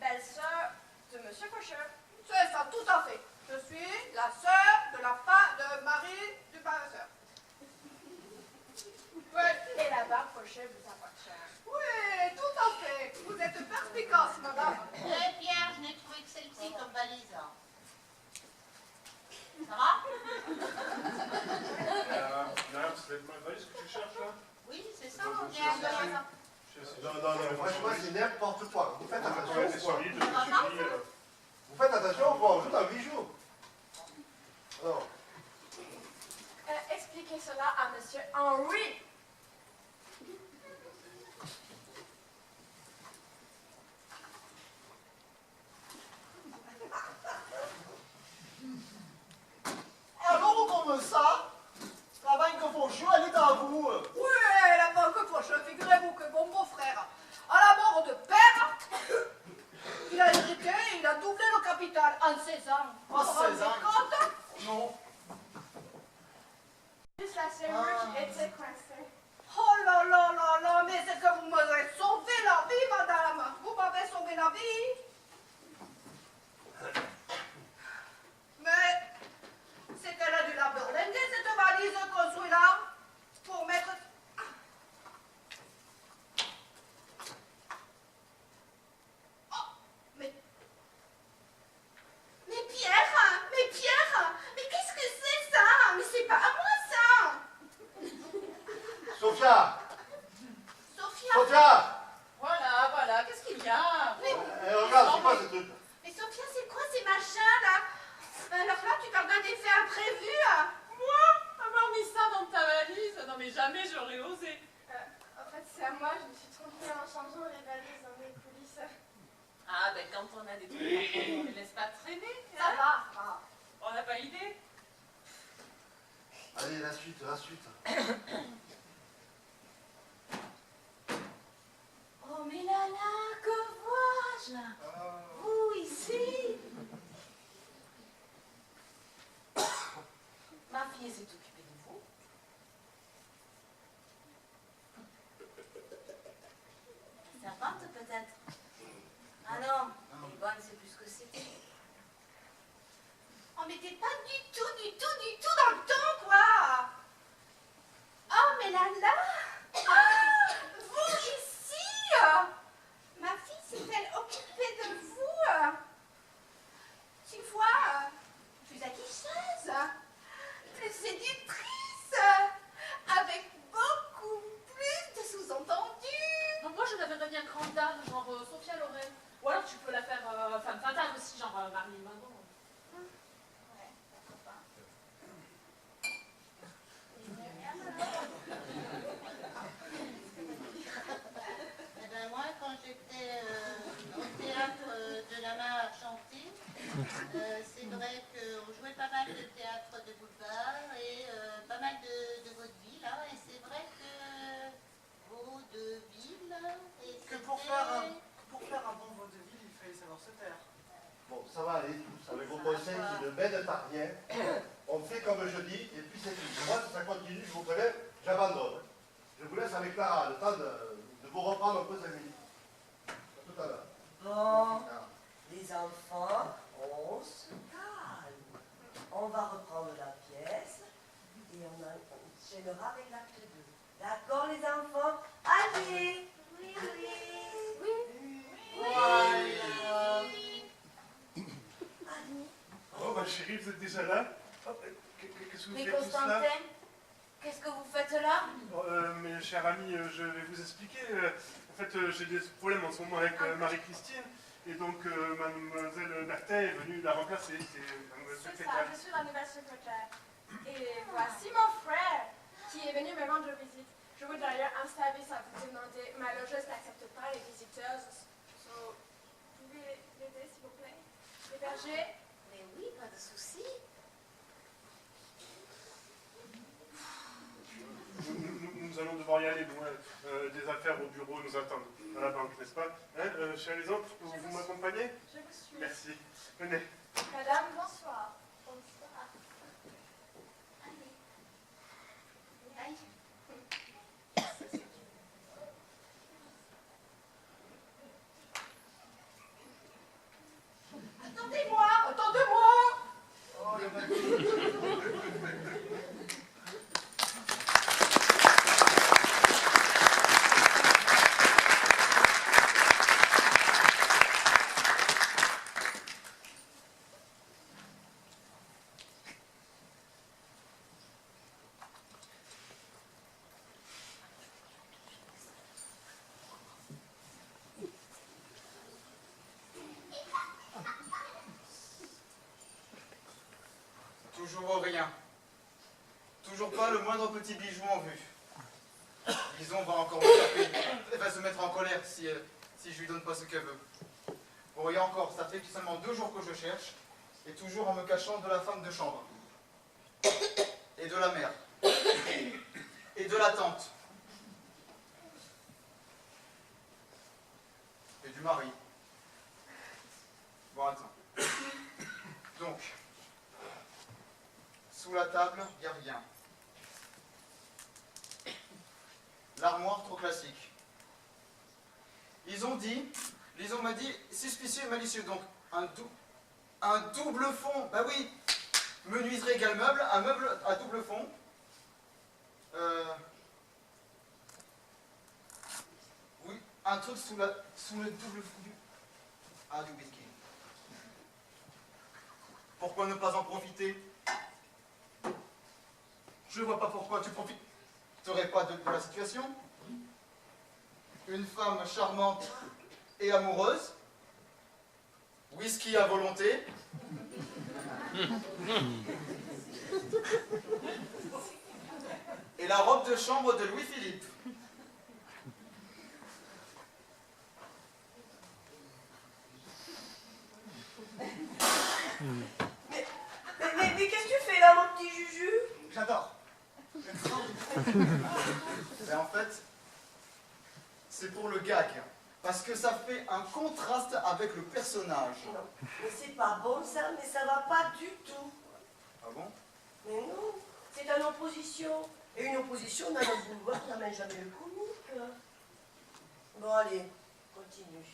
belle-sœur de M. Faucheux. C'est ça, tout à fait. Je suis la sœur de la femme de Marie du Passeur. Oui, Et la barbe Faucheux vous appartient. oui, tout à fait. Vous êtes perspicace, madame. Eh Pierre, je n'ai trouvé que celle-ci comme valise. Ça va? Madame, c'est ma valise que tu cherches là? Oui, c'est ça, Je mon suis gars. assis. Je suis assis. Non, mais franchement, c'est n'importe quoi. Vous faites attention Attends, ou quoi? solide, je me suis dit... Vous faites attention ou quoi? On joue dans 8 jours. Non. Expliquez cela à M. Henri. Alors, comme ça, la banque Faucheux, elle est à vous. Oui, la banque Faucheux, figurez-vous que mon beau-frère, à la mort de père, il a hérité, il a doublé le capital en 16 ans. En 16 ans. Compte? Non. Juste la serrure qui était coincée. Oh là là là là, mais c'est que vous m'avez sauvé la vie, madame. Vous m'avez sauvé la vie. Mais c'est qu'elle a dû la berlinguer, cette valise, Consuela, pour mettre... Oh, mais Pierre, mais qu'est-ce que c'est ça? Mais c'est pas à moi ça. Sophia! Sophia. Sophia! Voilà, qu'est-ce qu'il y a? Regarde, c'est quoi ce truc? Mais Sophia, c'est quoi ces machins là? Alors là, tu parles d'un effet imprévu. Moi, avoir mis ça dans ta valise? Non mais jamais j'aurais osé. En fait, c'est à moi, je me suis trompée en changeant les valises dans les coulisses. Ah ben quand on a des trucs importants, on les laisse pas traîner. Ça Hein? va. On n'a pas idée. Allez, la suite, la suite. Oh, mais Nana, que vois-je? Vous, ici? Ma fille s'est occupée de vous. Servante, peut-être? Ah non, les bonnes, c'est plus que c'était. Oh, mais t'es pas du tout dans le temps, quoi. Oh, mais Nana. Ah, vous ici. Ma fille s'est-elle occupée de vous? Tu vois, plus acquicheuse, plus séductrice, avec beaucoup plus de sous-entendus. Donc moi je l'avais bien grande dame, genre Sophia Loren. Ou alors tu peux la faire femme fatale aussi, genre Marilyn Monroe. Ouais, pourquoi pas. Eh ben moi, quand j'étais au théâtre de la main argentine, c'est vrai qu'on jouait pas mal de théâtre de boulevard et pas mal de vaudeville, hein, et c'est vrai que vaudeville... Que pour faire un bon vaudeville, il fallait savoir se taire. Bon, ça va aller tous, avec vos conseils qui ne m'aident à rien. On fait comme je dis, et puis c'est tout. Moi, si ça continue, je vous préviens, j'abandonne. Je vous laisse avec Clara, le temps de vous reprendre un peu 5 minutes. À tout à l'heure. Bon, les enfants, on se calme. On va reprendre la pièce et on enchaînera avec l'acte 2. D'accord, les enfants? Allez! Oui, oui. Oui. Voilà. Oh, ma chérie, vous êtes déjà là? Oh, qu'est-ce que vous Mais faites tous là? Constantin, qu'est-ce que vous faites là? Mes chers amis, je vais vous expliquer. En fait, j'ai des problèmes en ce moment avec Marie-Christine. Et donc, mademoiselle Berthet est venue la remplacer. C'est la C'est ça, secrétaire. je suis la nouvelle secrétaire. Et voici mon frère qui est venu me rendre visite. Je veux d'ailleurs installer sa petite demandée. Ma logeuse n'accepte pas les visiteurs. So, vous pouvez l'aider, s'il vous plaît? L'héberger? Mais oui, pas de souci. Nous allons devoir y aller. Bon, des affaires au bureau nous attendent à la banque, n'est-ce pas? Hein, chers les autres, vous m'accompagnez? Je vous suis. Merci. Venez. Madame, bonsoir. Bonsoir. Allez. Allez. Attendez-moi, attendez-moi. Oh, il y a pas de... Toujours rien. Toujours pas le moindre petit bijou en vue. Lison va encore me taper. Elle va se mettre en colère si je lui donne pas ce qu'elle veut. Bon, et encore, ça fait seulement 2 jours que je cherche, et toujours en me cachant de la femme de chambre. Et de la mère. Et de la tante. Et du mari. Bon, attends. Donc, sous la table, il n'y a rien. L'armoire, trop classique. Lison m'a dit suspicieux et malicieux, donc un double fond. Bah oui, menuiserie égale meuble, un meuble à double fond. Oui, un truc sous le double fond du... Ah, du whisky. Pourquoi ne pas en profiter? Je vois pas pourquoi tu profiterais pas de la situation. Une femme charmante et amoureuse. Whisky à volonté. Et la robe de chambre de Louis-Philippe. Mais qu'est-ce que tu fais là, mon petit Juju? J'adore. Mais en fait, c'est pour le gag. Parce que ça fait un contraste avec le personnage. Non, mais c'est pas bon ça, mais ça va pas du tout. Ah bon? Mais non, c'est une opposition. Et une opposition dans le boulevard n'amène jamais le comique. Bon, allez, continue.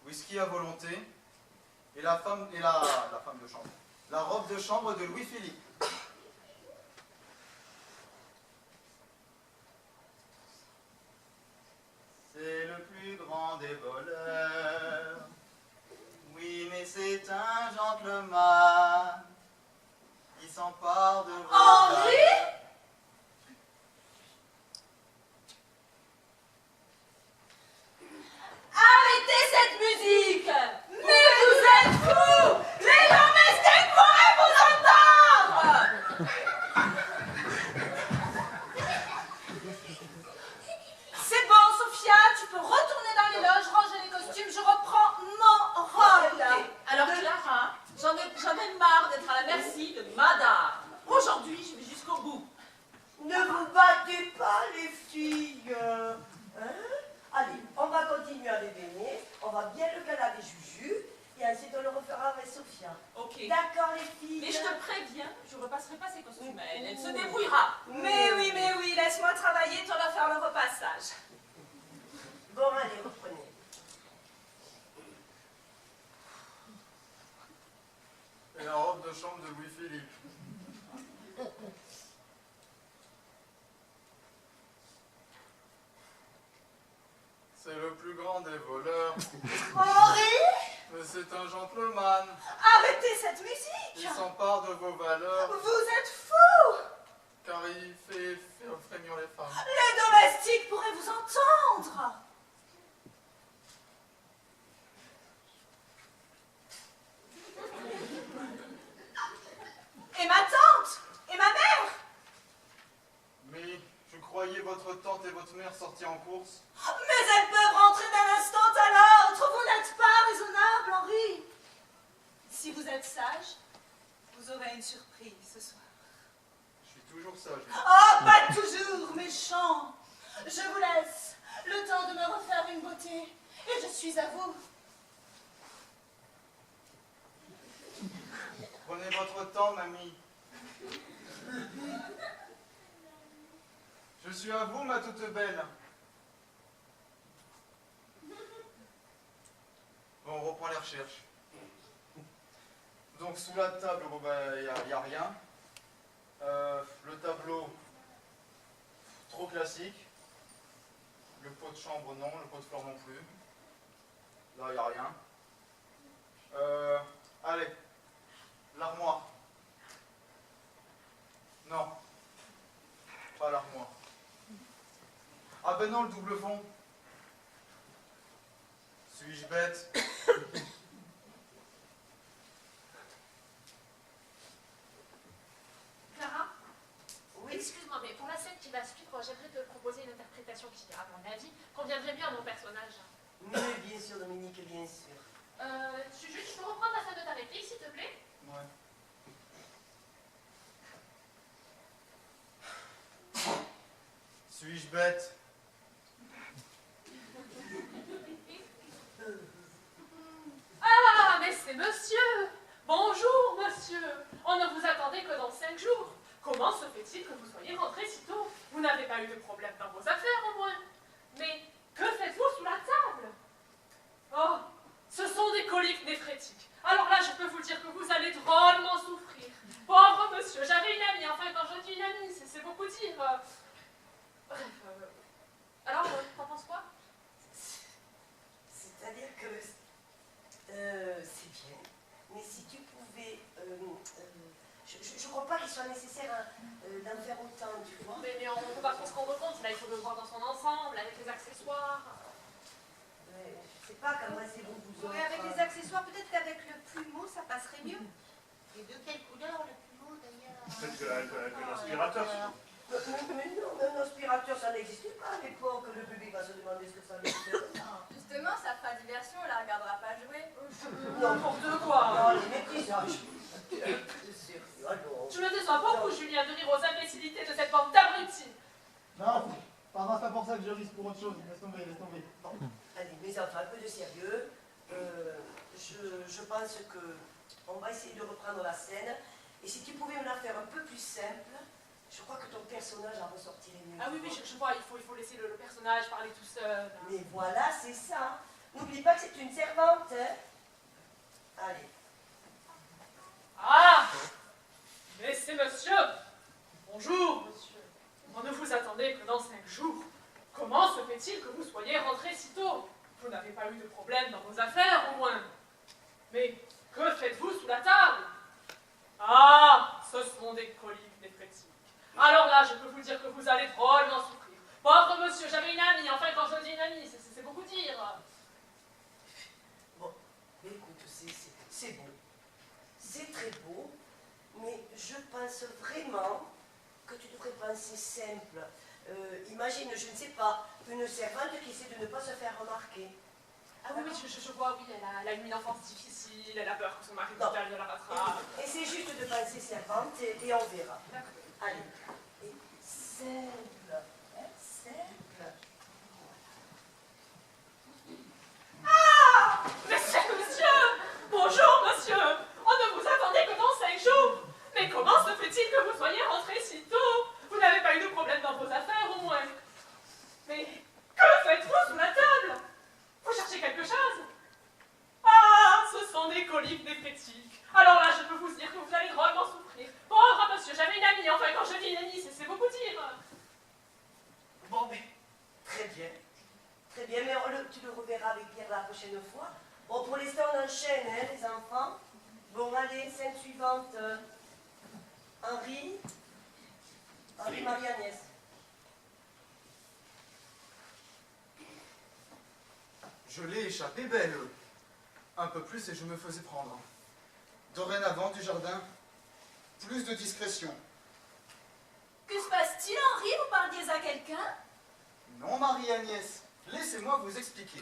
Whisky à volonté et la femme de chambre. La robe de chambre de Louis-Philippe. C'est le plus grand des voleurs. Oui, mais c'est un gentleman qui s'empare de vos Henri? valeurs. Arrêtez cette musique! Mais vous êtes fous! Les domestiques pourraient vous entendre! C'est bon, Sophia, tu peux retourner dans les loges, ranger les costumes, je reprends mon rôle. Alors Clara, j'en ai marre d'être à la merci de madame. Aujourd'hui, je vais jusqu'au bout. Ne vous battez pas, les filles. Hein? Allez, on va continuer à les baigner, on va bien le caler des Juju, et ensuite on le refera avec Sophia. Ok. D'accord, les filles? Mais je te préviens, je ne repasserai pas ses costumes à elle. Elle se débrouillera. Mais oui, laisse-moi travailler, tu vas faire le repassage. Bon, allez, reprenez. Et la robe de chambre de Louis-Philippe. C'est le plus grand des voleurs. Henri? Mais c'est un gentleman Arrêtez cette qui musique! s'empare de vos valeurs Vous êtes fous! car il fait frémir les femmes. Les domestiques pourraient vous entendre! Et ma tante? Et ma mère? Mais je croyais votre tante et votre mère sortir en course. Mais elles peuvent rentrer d'un instant à l'autre! Vous n'êtes pas raisonnable, Henri! Si vous êtes sage, vous aurez une surprise ce soir. Je suis toujours sage. Oh, pas toujours, méchant! Je vous laisse le temps de me refaire une beauté, et je suis à vous. Prenez votre temps, mamie. Je suis à vous, ma toute belle. Bon, on reprend les recherches. Donc, sous la table, bon, bah, y a rien. Le tableau, trop classique. Le pot de chambre, non. Le pot de fleurs, non plus. Là, y a rien. Allez. L'armoire. Non. Pas l'armoire. Ah ben non, le double fond. Suis-je bête? Clara? Oui. Excuse-moi, mais pour la scène qui va suivre, j'aimerais te proposer une interprétation qui, à mon avis, conviendrait mieux à mon personnage. Mais bien sûr, Dominique, bien sûr. Je peux reprendre la fin de ta réplique, s'il te plaît? Ouais. Suis-je bête? Ah, mais c'est monsieur! Bonjour, monsieur! On ne vous attendait que dans 5 jours. Comment se fait-il que vous soyez rentré si tôt? Vous n'avez pas eu de problème dans vos affaires, au moins. Mais que faites-vous sous la table? Oh, ce sont des coliques néphrétiques. Alors là, je peux vous dire que vous allez drôlement souffrir. Pauvre monsieur, j'avais une amie. Enfin, quand je dis une amie, c'est beaucoup dire. Bref, alors, t'en penses quoi? C'est-à-dire que c'est bien, mais si tu pouvais... je crois pas qu'il soit nécessaire d'en faire autant, tu vois. Mais on ne peut pas trop se rendre compte. Là, il faut le voir dans son ensemble, avec les accessoires. Je sais pas, qu'après c'est vous Oui, avec les accessoires, peut-être qu'avec le plumeau, ça passerait mieux. Et de quelle couleur le plumeau d'ailleurs? Peut-être qu'avec un aspirateur. Mais non, un aspirateur, ça n'existait pas à l'époque. Le public va se demander ce que ça veut dire. Justement, ça fera diversion, on la regardera pas jouer. N'importe quoi. Non, les méprisages. Sérieux, alors. Je me déçois beaucoup, Julien, de rire aux imbécilités de cette bande d'abrutis. Non, pardon, c'est pas pour ça que je risque pour autre chose. Laisse tomber, laisse tomber. Bon, allez, mes enfants, un peu de sérieux. Je pense que on va essayer de reprendre la scène. Et si tu pouvais me la faire un peu plus simple, je crois que ton personnage en ressortirait mieux. Ah oui, oui, je vois, il faut laisser le personnage parler tout seul. Mais voilà, c'est ça. N'oublie pas que c'est une servante, hein. Allez. Ah! Mais c'est monsieur! Bonjour, monsieur. On ne vous attendait que dans 5 jours. Comment se fait-il que vous soyez rentré si tôt? Vous n'avez pas eu de problème dans vos affaires, au moins. Mais que faites-vous sous la table? Ah! Ce sont des coliques néphrétiques. Alors là, je peux vous dire que vous allez drôlement souffrir. Pauvre monsieur, j'avais une amie. Enfin, quand je dis une amie, c'est beaucoup dire. Bon, mais écoute, c'est beau. C'est très beau, mais je pense vraiment que tu devrais penser simple. Imagine, je ne sais pas, une servante qui essaie de ne pas se faire remarquer. Ah oui, oui, je vois, oui, elle a eu une enfance difficile, elle a peur que son mari Non. brutal ne la rattrape. Et c'est juste de penser servante et on verra. D'accord. Allez. Et simple. Hein, simple. Ah! Monsieur! Bonjour, monsieur! On ne vous attendait que dans 5 jours! Mais comment se fait-il que vous soyez rentré si tôt? Vous n'avez pas eu de problème dans vos affaires, au moins? Mais que faites-vous sous la table? Vous cherchez quelque chose? Ah! Ce sont des coliques néphrétiques. Alors là, je peux vous dire que vous allez drôlement souffrir. Pauvre monsieur, j'avais une amie. Enfin, quand je dis une amie, c'est beaucoup dire. Bon, mais très bien. Très bien, mais tu le reverras avec Pierre la prochaine fois. Bon, pour l'instant, on enchaîne, hein, les enfants. Bon, allez, scène suivante. Henri, Marie-Agnès. Je l'ai échappé belle. Un peu plus et je me faisais prendre. Dorénavant, du jardin, plus de discrétion. Que se passe-t-il, Henri? Vous parliez à quelqu'un? Non, Marie-Agnès, laissez-moi vous expliquer.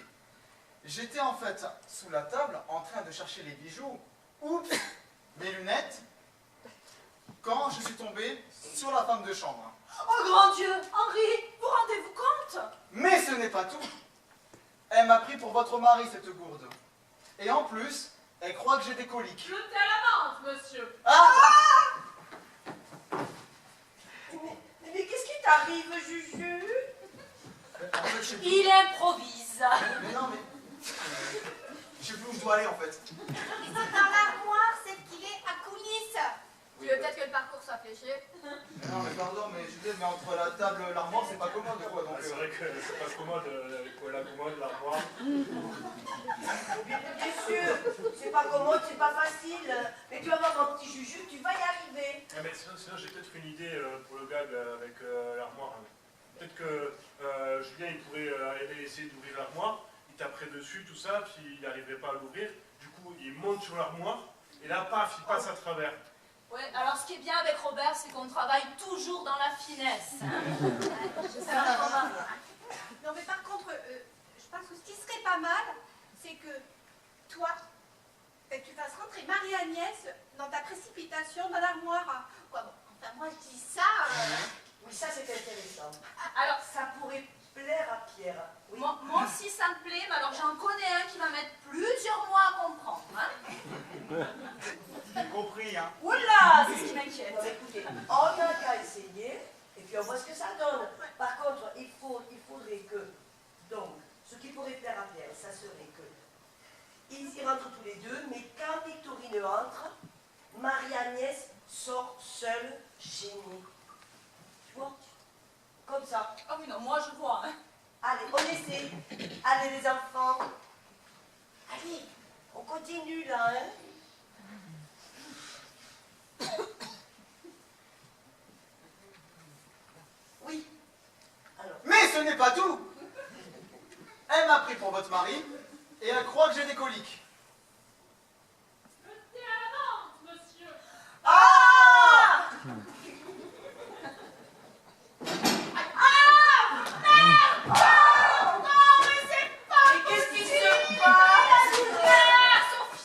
J'étais en fait sous la table en train de chercher les bijoux. Oups, mes lunettes. Quand je suis tombé sur la femme de chambre. Oh grand Dieu! Henri, vous rendez-vous compte? Mais ce n'est pas tout. Elle m'a pris pour votre mari, cette gourde. Et en plus, elle croit que j'ai des coliques. Jetez à la vente, monsieur. Ah! Mais qu'est-ce qui t'arrive, Juju? En fait, je sais plus. Il improvise. Mais non, mais... Je sais plus où je dois aller, en fait. C'est dans l'armoire, celle qu'il est à coulisses. Tu veux peut-être que le parcours soit fléché? Mais non, mais pardon, mais Juliette, mais entre la table et l'armoire, c'est pas commode, quoi. Donc, C'est vrai que c'est pas commode, la commode, l'armoire. Bien sûr, c'est pas commode, c'est pas facile. Mais tu vas voir, mon petit Juju, tu vas y arriver. Ah, mais sinon j'ai peut-être une idée pour le gag avec l'armoire. Peut-être que Julien il pourrait essayer d'ouvrir l'armoire, il taperait dessus, tout ça, puis il n'arriverait pas à l'ouvrir. Du coup, il monte sur l'armoire, et là, paf, il passe à travers. Ouais, alors ce qui est bien avec Robert, c'est qu'on travaille toujours dans la finesse. Hein. Ça va vraiment. Non, mais par contre, je pense que ce qui serait pas mal, c'est que toi, tu fasses rentrer Marie-Agnès dans ta précipitation dans l'armoire. Ouais, bon, enfin, moi, je dis ça. Oui, ça c'est intéressant. Alors, Ça pourrait plaire à Pierre. Oui. moi aussi ça me plaît, mais alors j'en connais un qui va mettre plusieurs mois à comprendre. Hein. j'ai compris, hein. Oula, c'est ce qui m'inquiète. Non, écoutez, on n'a qu'à essayer, et puis on voit ce que ça donne. Par contre, il faudrait que, donc, ce qui pourrait plaire à Pierre, ça serait que ils y rentrent tous les deux, mais quand Victorine entre, Marie-Agnès sort seule, gênée. Tu vois? Comme ça. Ah oui, non, moi je vois. Hein. Allez, on essaie. Allez, les enfants. Allez, on continue là, hein. Oui. Alors, Mais ce n'est pas tout. Elle m'a pris pour votre mari, et elle croit que j'ai des coliques. Jetez à la vente, monsieur. ah! Non, mais c'est pas Mais qu'est-ce qui se passe? Sophie!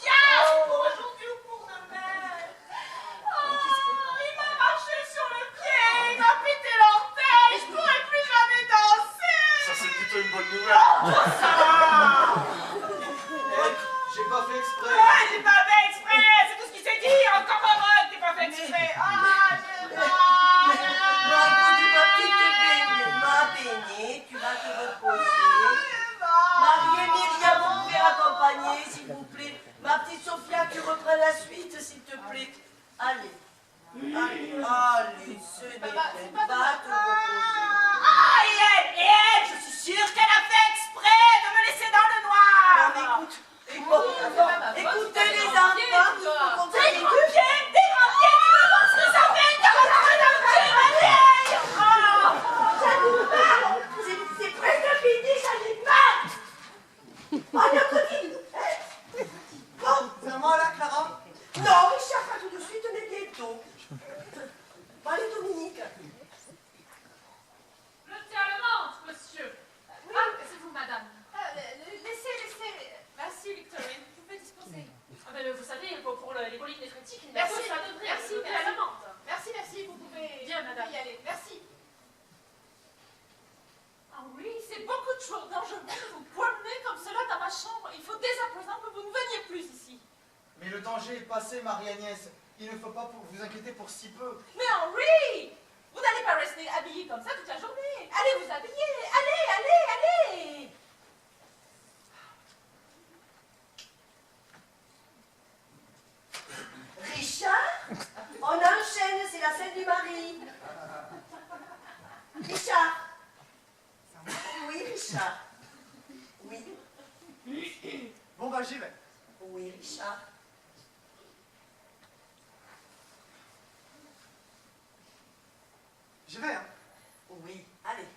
complique. Allez. Allez, ce n'est pas te reposer. Ah, et elle, je suis sûre qu'elle a fait exprès de me laisser dans le noir. Non, mais écoutez les enfants. Des grands pieds, tu veux voir ce que ça fait de rentrer dans le cul, ma vieille. C'est presque fini, j'en ai marre. Oh, la copine. Bon, C'est à moi là, Clara? non, Richard, pas tout de suite, on est bientôt. Bon, allez, Dominique. Le thé à la menthe, monsieur. Oui. Ah, c'est vous, madame. Laissez. Merci, Victorine. Vous pouvez disposer. Ah, ben, vous savez, pour les coliques néphrétiques, il Merci. faut ça devrait Merci, le thé à la menthe. Merci. Vous pouvez Bien, madame. y aller. Merci. Ah oui, c'est beaucoup de choses dangereuses de vous promener comme cela dans ma chambre. Il faut dès à présent que vous ne veniez plus ici. Mais le danger est passé, Marie-Agnès. Il ne faut pas vous inquiéter pour si peu. Mais Henri, vous n'allez pas rester habillé comme ça toute la journée. Allez vous habiller, allez. Richard, on enchaîne, c'est la scène du mari. Richard. Oui, Richard. Oui. Bon, bah, j'y vais. Oui, Richard. J'y vais, hein. Oui, allez.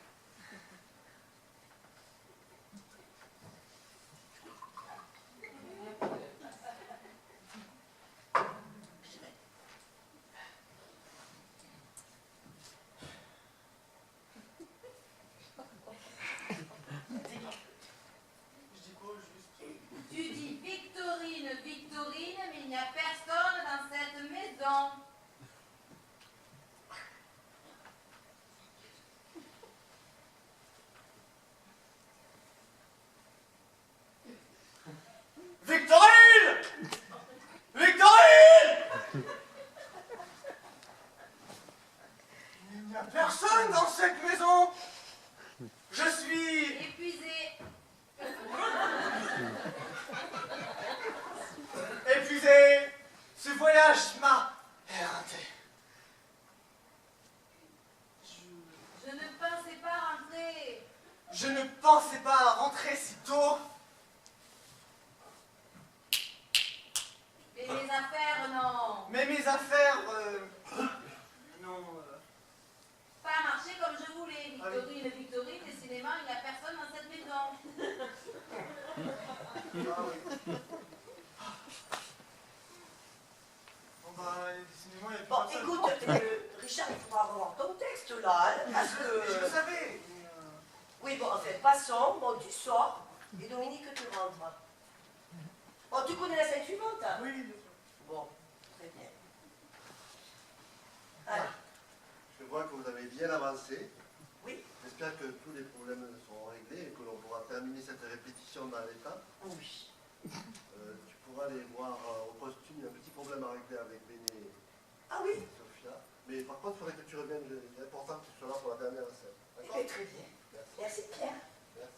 Je dis quoi, juste? Tu dis Victorine, mais il n'y a personne dans cette maison. Victorine! Victorine! Il n'y a personne dans cette maison. Je suis... Épuisé. épuisé. Ce voyage m'a éreinté. Je ne pensais pas rentrer. Je ne pensais pas rentrer si tôt. Et mes affaires, non. Mais mes affaires... non... Pas marché comme je voulais. Ah oui. Victorine, décidément, il n'y a personne dans cette maison. Ah oui. Bon bah, décidément, il n'y a plus Bon, personne. écoute, Richard, il faudra revoir ton texte là, hein, parce Je le que... savais. Oui, bon, enfin, passons. Bon, tu sors, et Dominique, tu rentres. Bon, tu connais la scène suivante, hein? Oui, bien sûr. Bon, très bien. Allez. Je vois que vous avez bien avancé. Oui. J'espère que tous les problèmes seront réglés et que l'on pourra terminer cette répétition dans l'état. Oui. Tu pourras aller voir au costume, il y a un petit problème à régler avec Béné Ah oui? et Sophia. Mais par contre, il faudrait que tu reviennes, c'est important que tu sois là pour la dernière scène. Eh D'accord? bien, très bien. Merci, Pierre. Merci.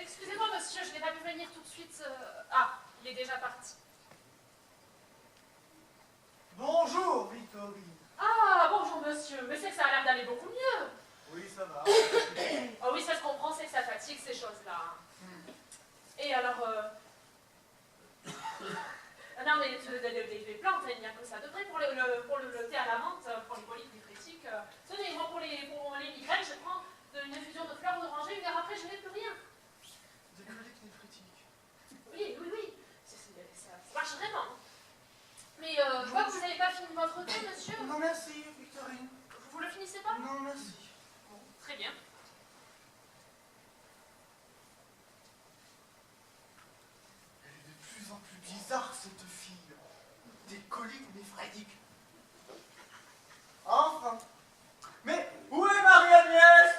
Excusez-moi, monsieur, je n'ai pas pu venir tout de suite. Ah, il est déjà parti. Bonjour, Victorine. Ah, bonjour, monsieur. Mais c'est que ça a l'air d'aller beaucoup mieux. Oui, ça va. Ah oui, ça se comprend, c'est que ça fatigue, ces choses-là. Et alors, non, mais des plantes, il n'y a que ça de près pour le thé à la menthe, pour les coliques néphrétiques. Tenez, moi, pour les migraines, je prends une infusion de fleurs d'oranger, une heure après, je n'ai plus rien. Des coliques néphrétiques. Oui. Ça marche vraiment. Mais je vois que vous n'avez pas fini votre thé, monsieur. Non, merci, Victorine. Vous le finissez pas? Non, merci. Bon, très bien. Elle est de plus en plus bizarre, cette fille. Des coliques néphrétiques. Enfin. Mais où est Marie-Agnès?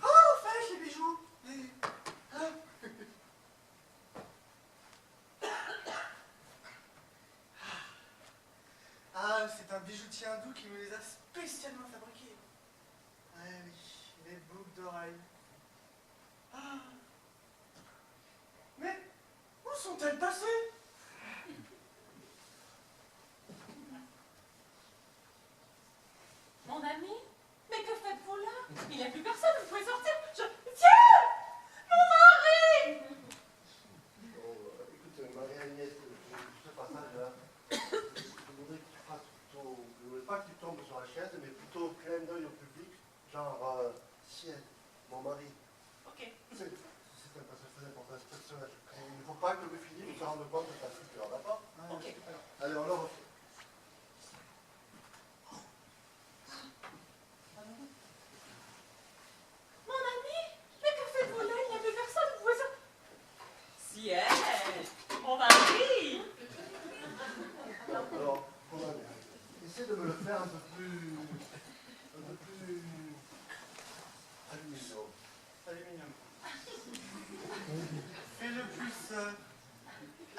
Oh, fais les bijoux. Hein? Ah, c'est un bijoutier hindou qui me les a spécialement fabriqués. Ah oui, les boucles d'oreilles. Ah.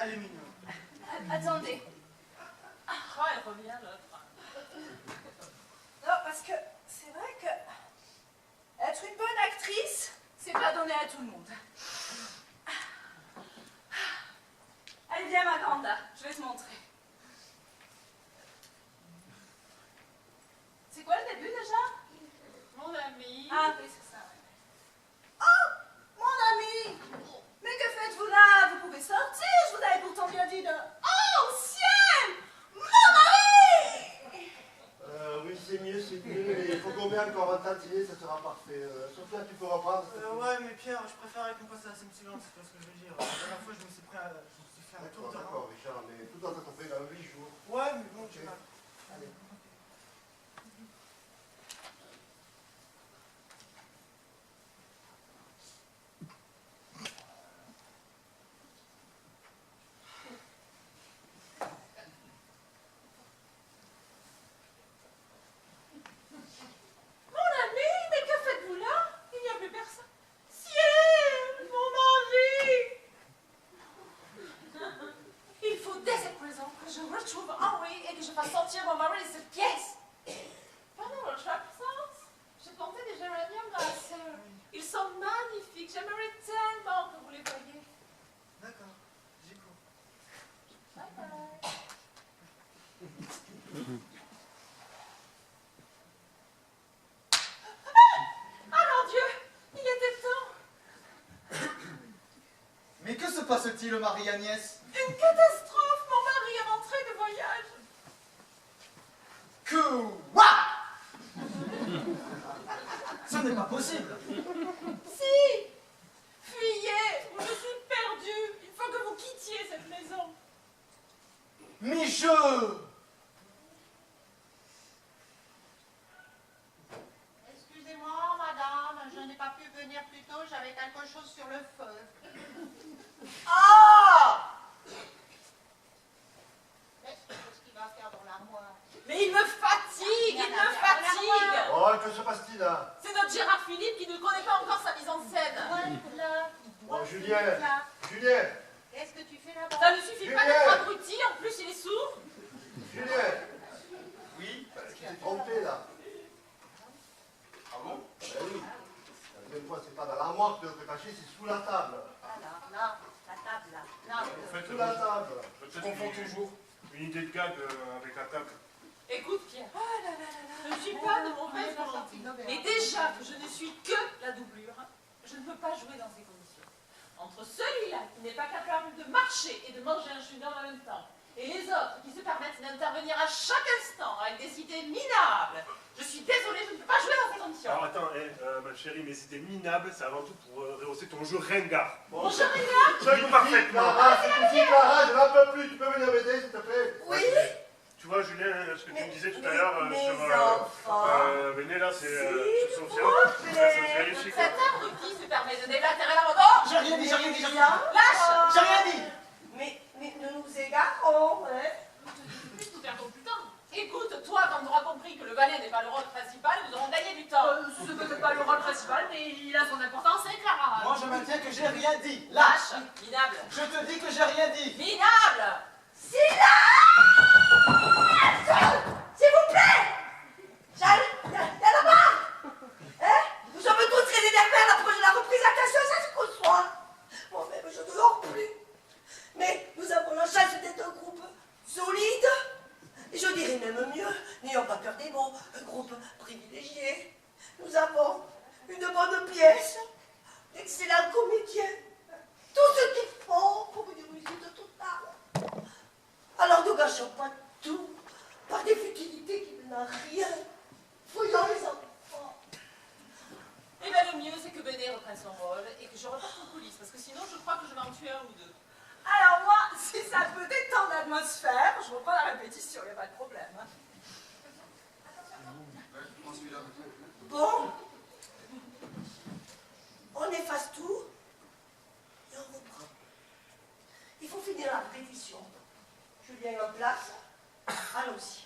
aluminium. Attendez. Oh, elle revient l'autre. Non, parce que c'est vrai que être une bonne actrice, c'est pas donné à tout le monde. Allez, viens, ma grande, là. Je vais te montrer. C'est quoi le début déjà? Mon ami. Ah, oui, c'est ça. Ouais. Oh, mon ami! Mais que faites-vous là? Vous pouvez sortir, je vous avais pourtant bien dit de... Oh, ciel! Mon mari! Oui, c'est mieux, mais il faut qu'on mette encore un tâtier, ça sera parfait. Sophia, tu peux reprendre? Ouais, mais Pierre, je préférais qu'on passe à la scène suivante, c'est pas ce que je veux dire. La dernière fois, je me suis fait un tour de rein. D'accord, Richard, mais tout doit être fait dans 8 jours. Ouais, mais bon, tu Ok. vas. Allez. Mon ami, mais que faites-vous là? Il n'y a plus personne. Ciel, mon mari! Il faut dès à présent que je retrouve Henri et que je fasse sortir mon mari de cette pièce. Pendant votre absence, j'ai planté des géraniums dans la serre. Ils sont magnifiques. J'aimerais tellement que vous les voyiez. D'accord, j'y cours. Bye bye. Ah mon Dieu, il était temps. Mais que se passe-t-il, Marie-Agnès? Une catastrophe. Mon mari est rentré de voyage. Que... What? Ce n'est pas possible. Si, fuyez ou je suis perdue. Il faut que vous quittiez cette maison. Mais je... Excusez-moi, madame, je n'ai pas pu venir plus tôt, j'avais quelque chose sur le feu. Ah! Qu'est-ce qu'il va faire dans l'armoire? Mais il me fatigue, il me fatigue. Oh, que se passe-t-il là? C'est notre Gérard Philippe qui ne connaît pas encore sa mise en scène. Voilà. Oh, Julien! Julien! Qu'est-ce que tu fais là-bas? Ça ne suffit pas Julien. d'être abruti, en plus il est sourd. Julien! Oui? Tu t'es trompé là. Ah bon? Ben oui. La deuxième fois, c'est pas dans l'armoire que tu dois te cacher, c'est sous la table. Là, la table là. Là. En fait, Sous la table. je confonds toujours une idée de gag avec la table. Écoute Pierre, je ne suis pas de mauvaise volonté. Mais déjà que je ne suis que la doublure, je ne peux pas jouer dans ces conditions. Entre celui-là qui n'est pas capable de marcher et de manger un chewing-gum en même temps, et les autres qui se permettent d'intervenir à chaque instant avec des idées minables, je suis désolée, je ne peux pas jouer dans ces conditions. Alors attends, ma chérie, mais c'était minable, c'est avant tout pour rehausser ton jeu ringard. Mon cher Ringard, Ça joue parfaitement. Clara, c'est ici, Clara, je n'en peux plus. Tu peux venir m'aider, s'il te plaît? Oui, Tu vois, Julien, ce que tu me disais tout à mes- l'heure mes sur... enfants. venez là, c'est S'il sur Sophia. vous plaît. Là, ça se vérifie, quoi. cet abruti se permet de déblatérer la moto. J'ai rien dit, j'ai rien dit, j'ai rien Bien. dit. Lâche. J'ai rien dit. Mais ne nous égarons, hein. Plus nous perdons plus de temps. Écoute, toi, quand tu auras compris que le valet n'est pas le rôle principal, nous aurons gagné du temps. Ce n'est pas le rôle principal, mais il a son importance, c'est Clara. Moi, je maintiens que j'ai rien dit. Lâche. Lâche, minable. Je te dis que j'ai rien dit. Minable. S'il vous plaît! Y'en a marre! Hein? Nous sommes tous très énervés à l'approche de la reprise d'attention, ça se conçoit. Moi-même, je ne dors plus. Mais nous avons la chance d'être un groupe solide. Et je dirais même mieux, n'ayons pas peur des mots, un groupe privilégié. Nous avons une bonne pièce, d'excellents comédiens, tout ce qu'il faut pour une réussite totale. Alors ne gâchons pas tout par des futilités qui ne n'ont rien. Fouillons les enfants. Eh bien, le mieux, c'est que Béné reprenne son rôle et que je reparte en coulisses, parce que sinon, je crois que je vais en tuer un ou deux. Alors moi, si ça peut détendre l'atmosphère, je reprends la répétition, il n'y a pas de problème. Hein. Bon, on efface tout et on reprend. Il faut finir la répétition. Julien en place. Allons-y.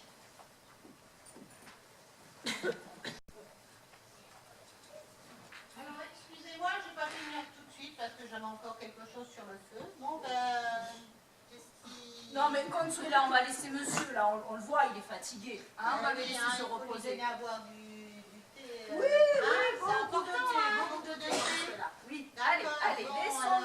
Alors, excusez-moi, je ne vais pas venir tout de suite parce que j'avais encore quelque chose sur le feu. Bon, ben, Non, mais Consuela, on va laisser monsieur, là, on le voit, il est fatigué. Hein, on va le laisser se reposer. Il faut avoir du thé. Oui, c'est beaucoup de important, thé, hein. beaucoup de thé. Oui, allez, allez, laissons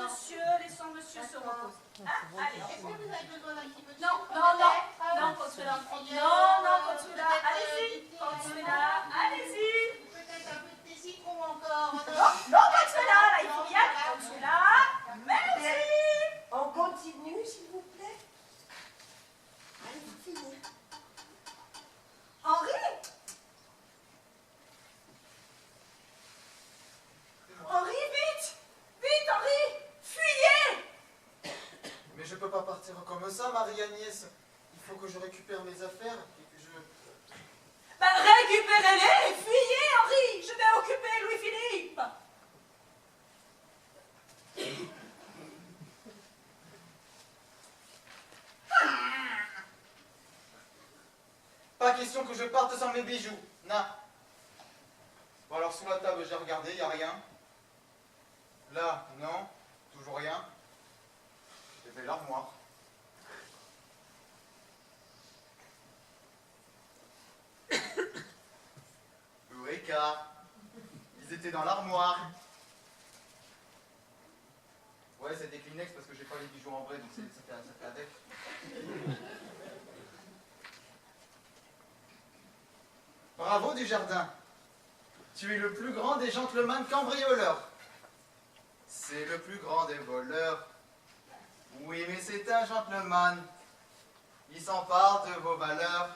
monsieur se reposer. Hein, allez. Est-ce que vous avez besoin d'un petit peu de Non, sucre, non, non, peut-être non, Consuela. Ailleurs, Non, Consuela, peut-être, allez-y. du thé, Consuela, allez-y. Peut-être un peu de thé citron encore. Non, non, Consuela, là, il faut y aller. Consuela, merci. On continue, s'il vous plaît. Allez, vous finir. Henri? Henri, vite! Vite, Henri! Fuyez! Mais je peux pas partir comme ça, Marie-Agnès. Il faut que je récupère mes affaires et que je... Ben, récupérez-les et fuyez, Henri! Je vais occuper Louis-Philippe! Pas question que je parte sans mes bijoux. Non. Bon, alors sous la table, j'ai regardé, il n'y a rien. Là, non, toujours rien. J'ai fait l'armoire. Eureka! Ils étaient dans l'armoire. Ouais, c'est des Kleenex parce que j'ai pas les bijoux en vrai, donc ça fait avec. Bravo Dujardin. Tu es le plus grand des gentlemen cambrioleurs. C'est le plus grand des voleurs. Oui, mais c'est un gentleman. Il s'empare de vos valeurs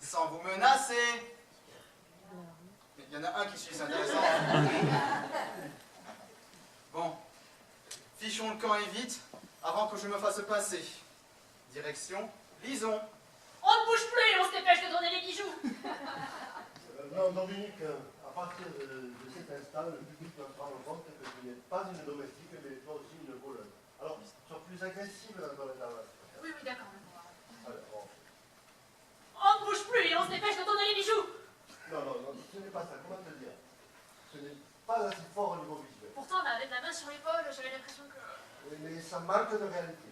sans vous menacer. Il y en a un qui suit, c'est intéressant. Bon, fichons le camp et vite, avant que je me fasse passer. Direction, lisons. On ne bouge plus et on se dépêche de donner les bijoux. Non, Dominique, à partir de cet instant, le public doit se rendre compte que tu n'es pas une domestique, mais toi aussi une voleuse. Alors, sois plus agressive dans ton intervention. Oui, d'accord. Allez, bon. On ne bouge plus et on se dépêche de donner les bijoux. Non, ce n'est pas ça. Comment te dire? Ce n'est pas assez fort au niveau visuel. Pourtant, avec la main sur l'épaule, j'avais l'impression que... Oui, mais ça manque de réalité.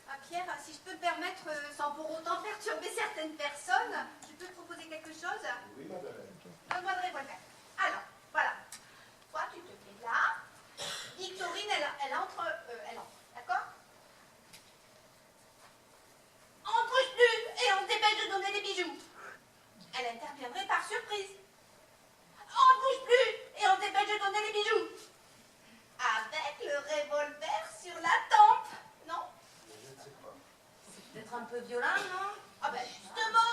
Ah, Pierre, si je peux me permettre, sans pour autant perturber certaines personnes, je peux te proposer quelque chose? Oui, madeleine. Donne-moi le revolver. Alors, voilà. Toi, tu te mets là. Victorine, elle entre, d'accord? On ne bouge plus et on se dépêche de donner les bijoux. Elle interviendrait par surprise. On ne bouge plus et on se dépêche de donner les bijoux. Avec le revolver sur la tempe, non? Je ne sais pas. C'est peut-être un peu violent, non? Ah ben justement,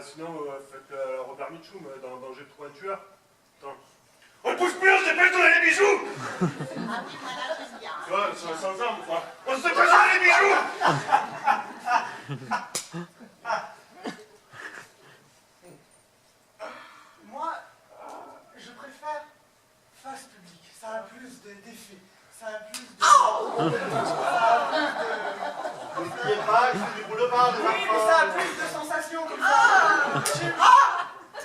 Sinon, faites Robert Mitchum dans Danger de trouver un tueur. Attends. On ne bouge plus, on se dépêche de donner les bijoux. Ah oui, voilà, j'aime bien. Tu vois, c'est sans armes, quoi. On se dépêche de donner les bijoux. Moi, je préfère face publique. Ça a plus d'effet. Ça a plus de... N'oubliez pas que c'est du boulevard, les Oui, enfants. mais ça a plus de sensations comme ça.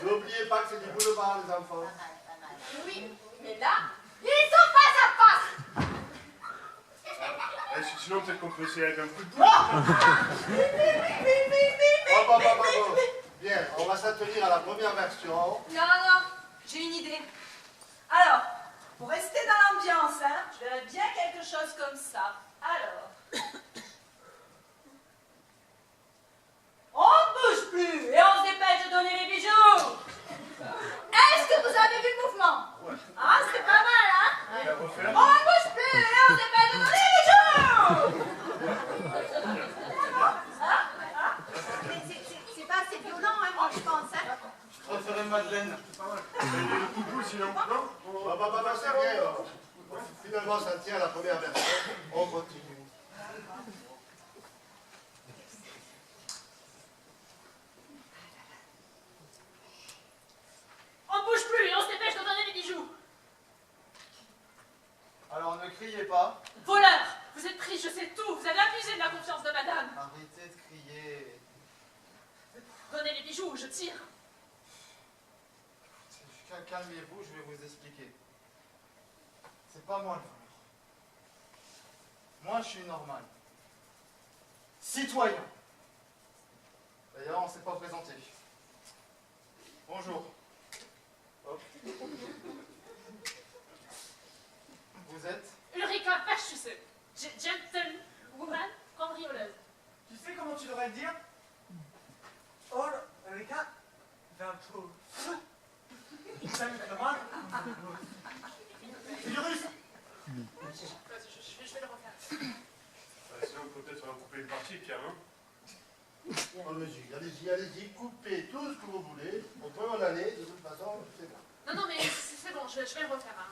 N'oubliez pas que c'est du boulevard, les enfants. oui, mais là, ils sont face à face. Sinon, peut-être qu'on peut essayer avec un coup de Bon. Bien, on va s'attenir à la première version. Non, j'ai une idée. Alors, pour rester dans l'ambiance, hein, je verrais bien quelque chose comme ça. Alors. On ne bouge plus et on se dépêche de donner les bijoux. Est-ce que vous avez vu le mouvement? Ah, c'est pas mal, hein? la refaire. On ne bouge plus et on se dépêche de donner les bijoux. C'est pas assez violent, hein, moi je pense. Hein. Je préférais Madeleine. Le coup de boule, sinon. Non? C'est bien. Finalement, ça tient à la première version. On continue. On ne bouge plus et on se dépêche de donner les bijoux. Alors ne criez pas. Voleur, vous êtes pris, je sais tout. Vous avez abusé de la confiance de madame. Arrêtez de crier. Donnez les bijoux ou je tire. Calmez-vous, je vais vous expliquer. C'est pas moi le voleur. Moi, je suis normal. citoyen. D'ailleurs, on ne s'est pas présenté. Bonjour. Hop. Vous êtes? Ulrika Verschüsse, gentlewoman cambrioleuse. Tu sais comment tu devrais le dire? Oh, Ulrika, Verto. C'est du russe. Je vais le refaire. Sinon, on peut peut-être couper une partie, Pierre, hein? Allez-y, allez-y, allez-y, coupez tout ce que vous voulez. On peut en aller, de toute façon, c'est bon. Non, non, mais c'est bon, je vais le refaire. Hein.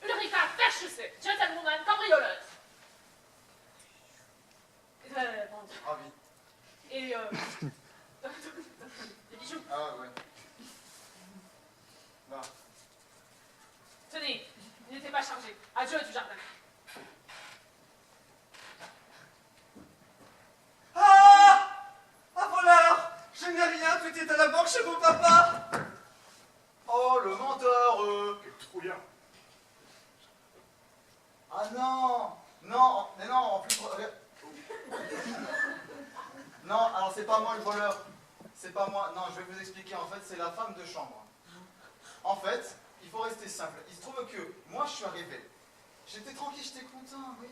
Ulrika Verschüsse, gentlewoman cambrioleuse. Bon. Ravi. Et des bijoux. Ah ouais. Là. Tenez, il n'était pas chargé. Adieu du jardin. Ah! Un voleur! Je n'ai rien, tout est à la banque chez mon papa! Oh, le menteur Quel trouillard. Ah non! Non, mais non, en plus... Non, alors c'est pas moi le voleur. C'est pas moi. Non, je vais vous expliquer. En fait, c'est la femme de chambre. En fait, il faut rester simple. Il se trouve que moi, je suis arrivé. J'étais tranquille, j'étais content, oui.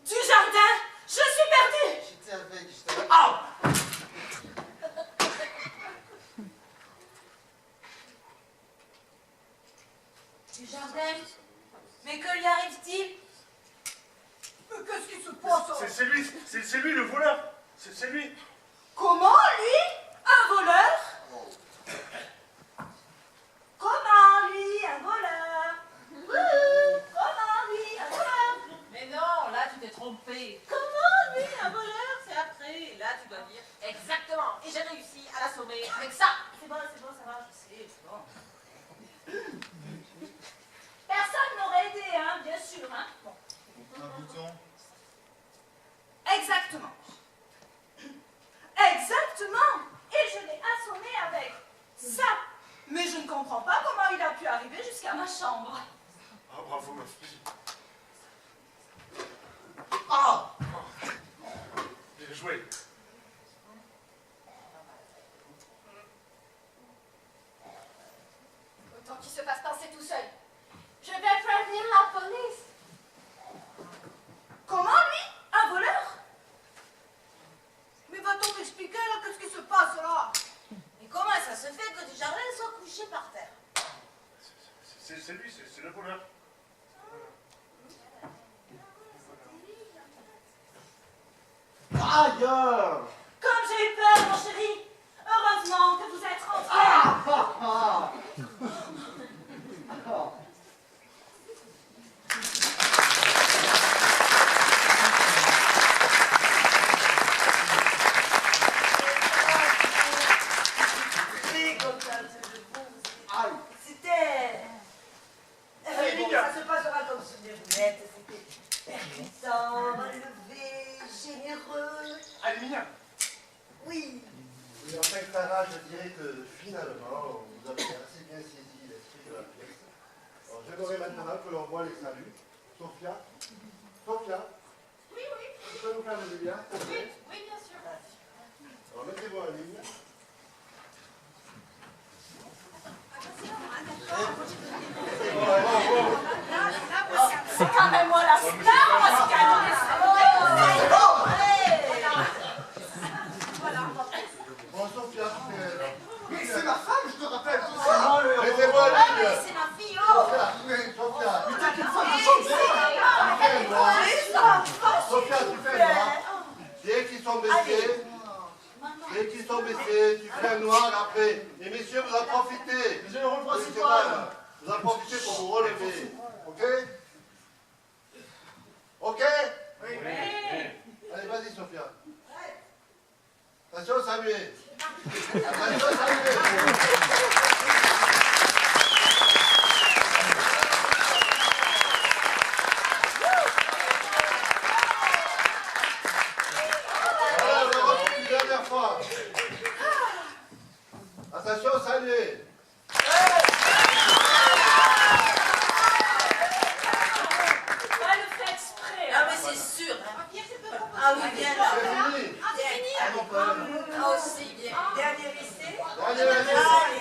Du jardin, je suis perdue. J'étais avec. Ah! Du jardin? Mais que lui arrive-t-il? Mais qu'est-ce qui se passe? C'est lui le voleur. C'est lui. Comment, lui? Un voleur? Comment, lui? Un voleur? Comment, lui? Un voleur? Mais non, là tu t'es trompé. Comment, lui? Un voleur? C'est après. Là tu dois dire exactement. Et j'ai réussi à l'assommer avec ça. C'est bon, ça va, je sais, c'est bon. Personne m'aurait aidé, hein, bien sûr, hein. Bon. Un bouton. Exactement. Exactement. Et je l'ai assommé avec ça. Mais je ne comprends pas comment il a pu arriver jusqu'à ma chambre. Ah, bravo, ma fille. Ah! Bien joué. Autant qu'il se fasse pincer tout seul. Je vais prévenir la police. Comment, lui? Un voleur? Mais va-t-on m'expliquer là, qu'est-ce qui se passe là? Mais comment ça se fait que du jardin soit couché par terre? C'est lui, c'est le voleur. Ailleurs! Comme j'ai eu peur, mon chéri. Heureusement que vous êtes rentré. Ah! C'était... Bon, ça se passera comme sur des roulettes. C'était percutant, relevé, généreux. Aluminium. Oui. Oui, enfin, Clara, je dirais que finalement, vous avez assez bien saisi l'esprit de la pièce. Alors, j'aimerais maintenant que l'on voit les saluts. Sophia? Sophia? Oui, oui. Tu peux nous faire le lumière? Oui, oui, bien sûr. Alors, mettez-vous en ligne. C'est quand même moi la star, on va se calmer. Bon, Sophia, Mais c'est ma femme, je te rappelle. mettez-vous en Ah, mais ligne. c'est ma fille, oh! Sophia, Sophia. Mais t'as qu'une femme de chambre. Sophia, tu fais noir. Dès qu'ils sont baissés, tu fais un noir après. Et messieurs, vous en profitez. J'ai le rôle Messieurs, principal. dames, vous en profitez pour vous relever. Ok? Ok? Oui. Allez, vas-y, Sophia. Attention, Samuel. Attention, Samuel. Une dernière fois. Attention, Samuel. Ah oui, viens là. C'est fini. Ah, c'est fini. Ah non, Paul. Ah aussi, bien. Dernier essai. Dernier essai. Allez.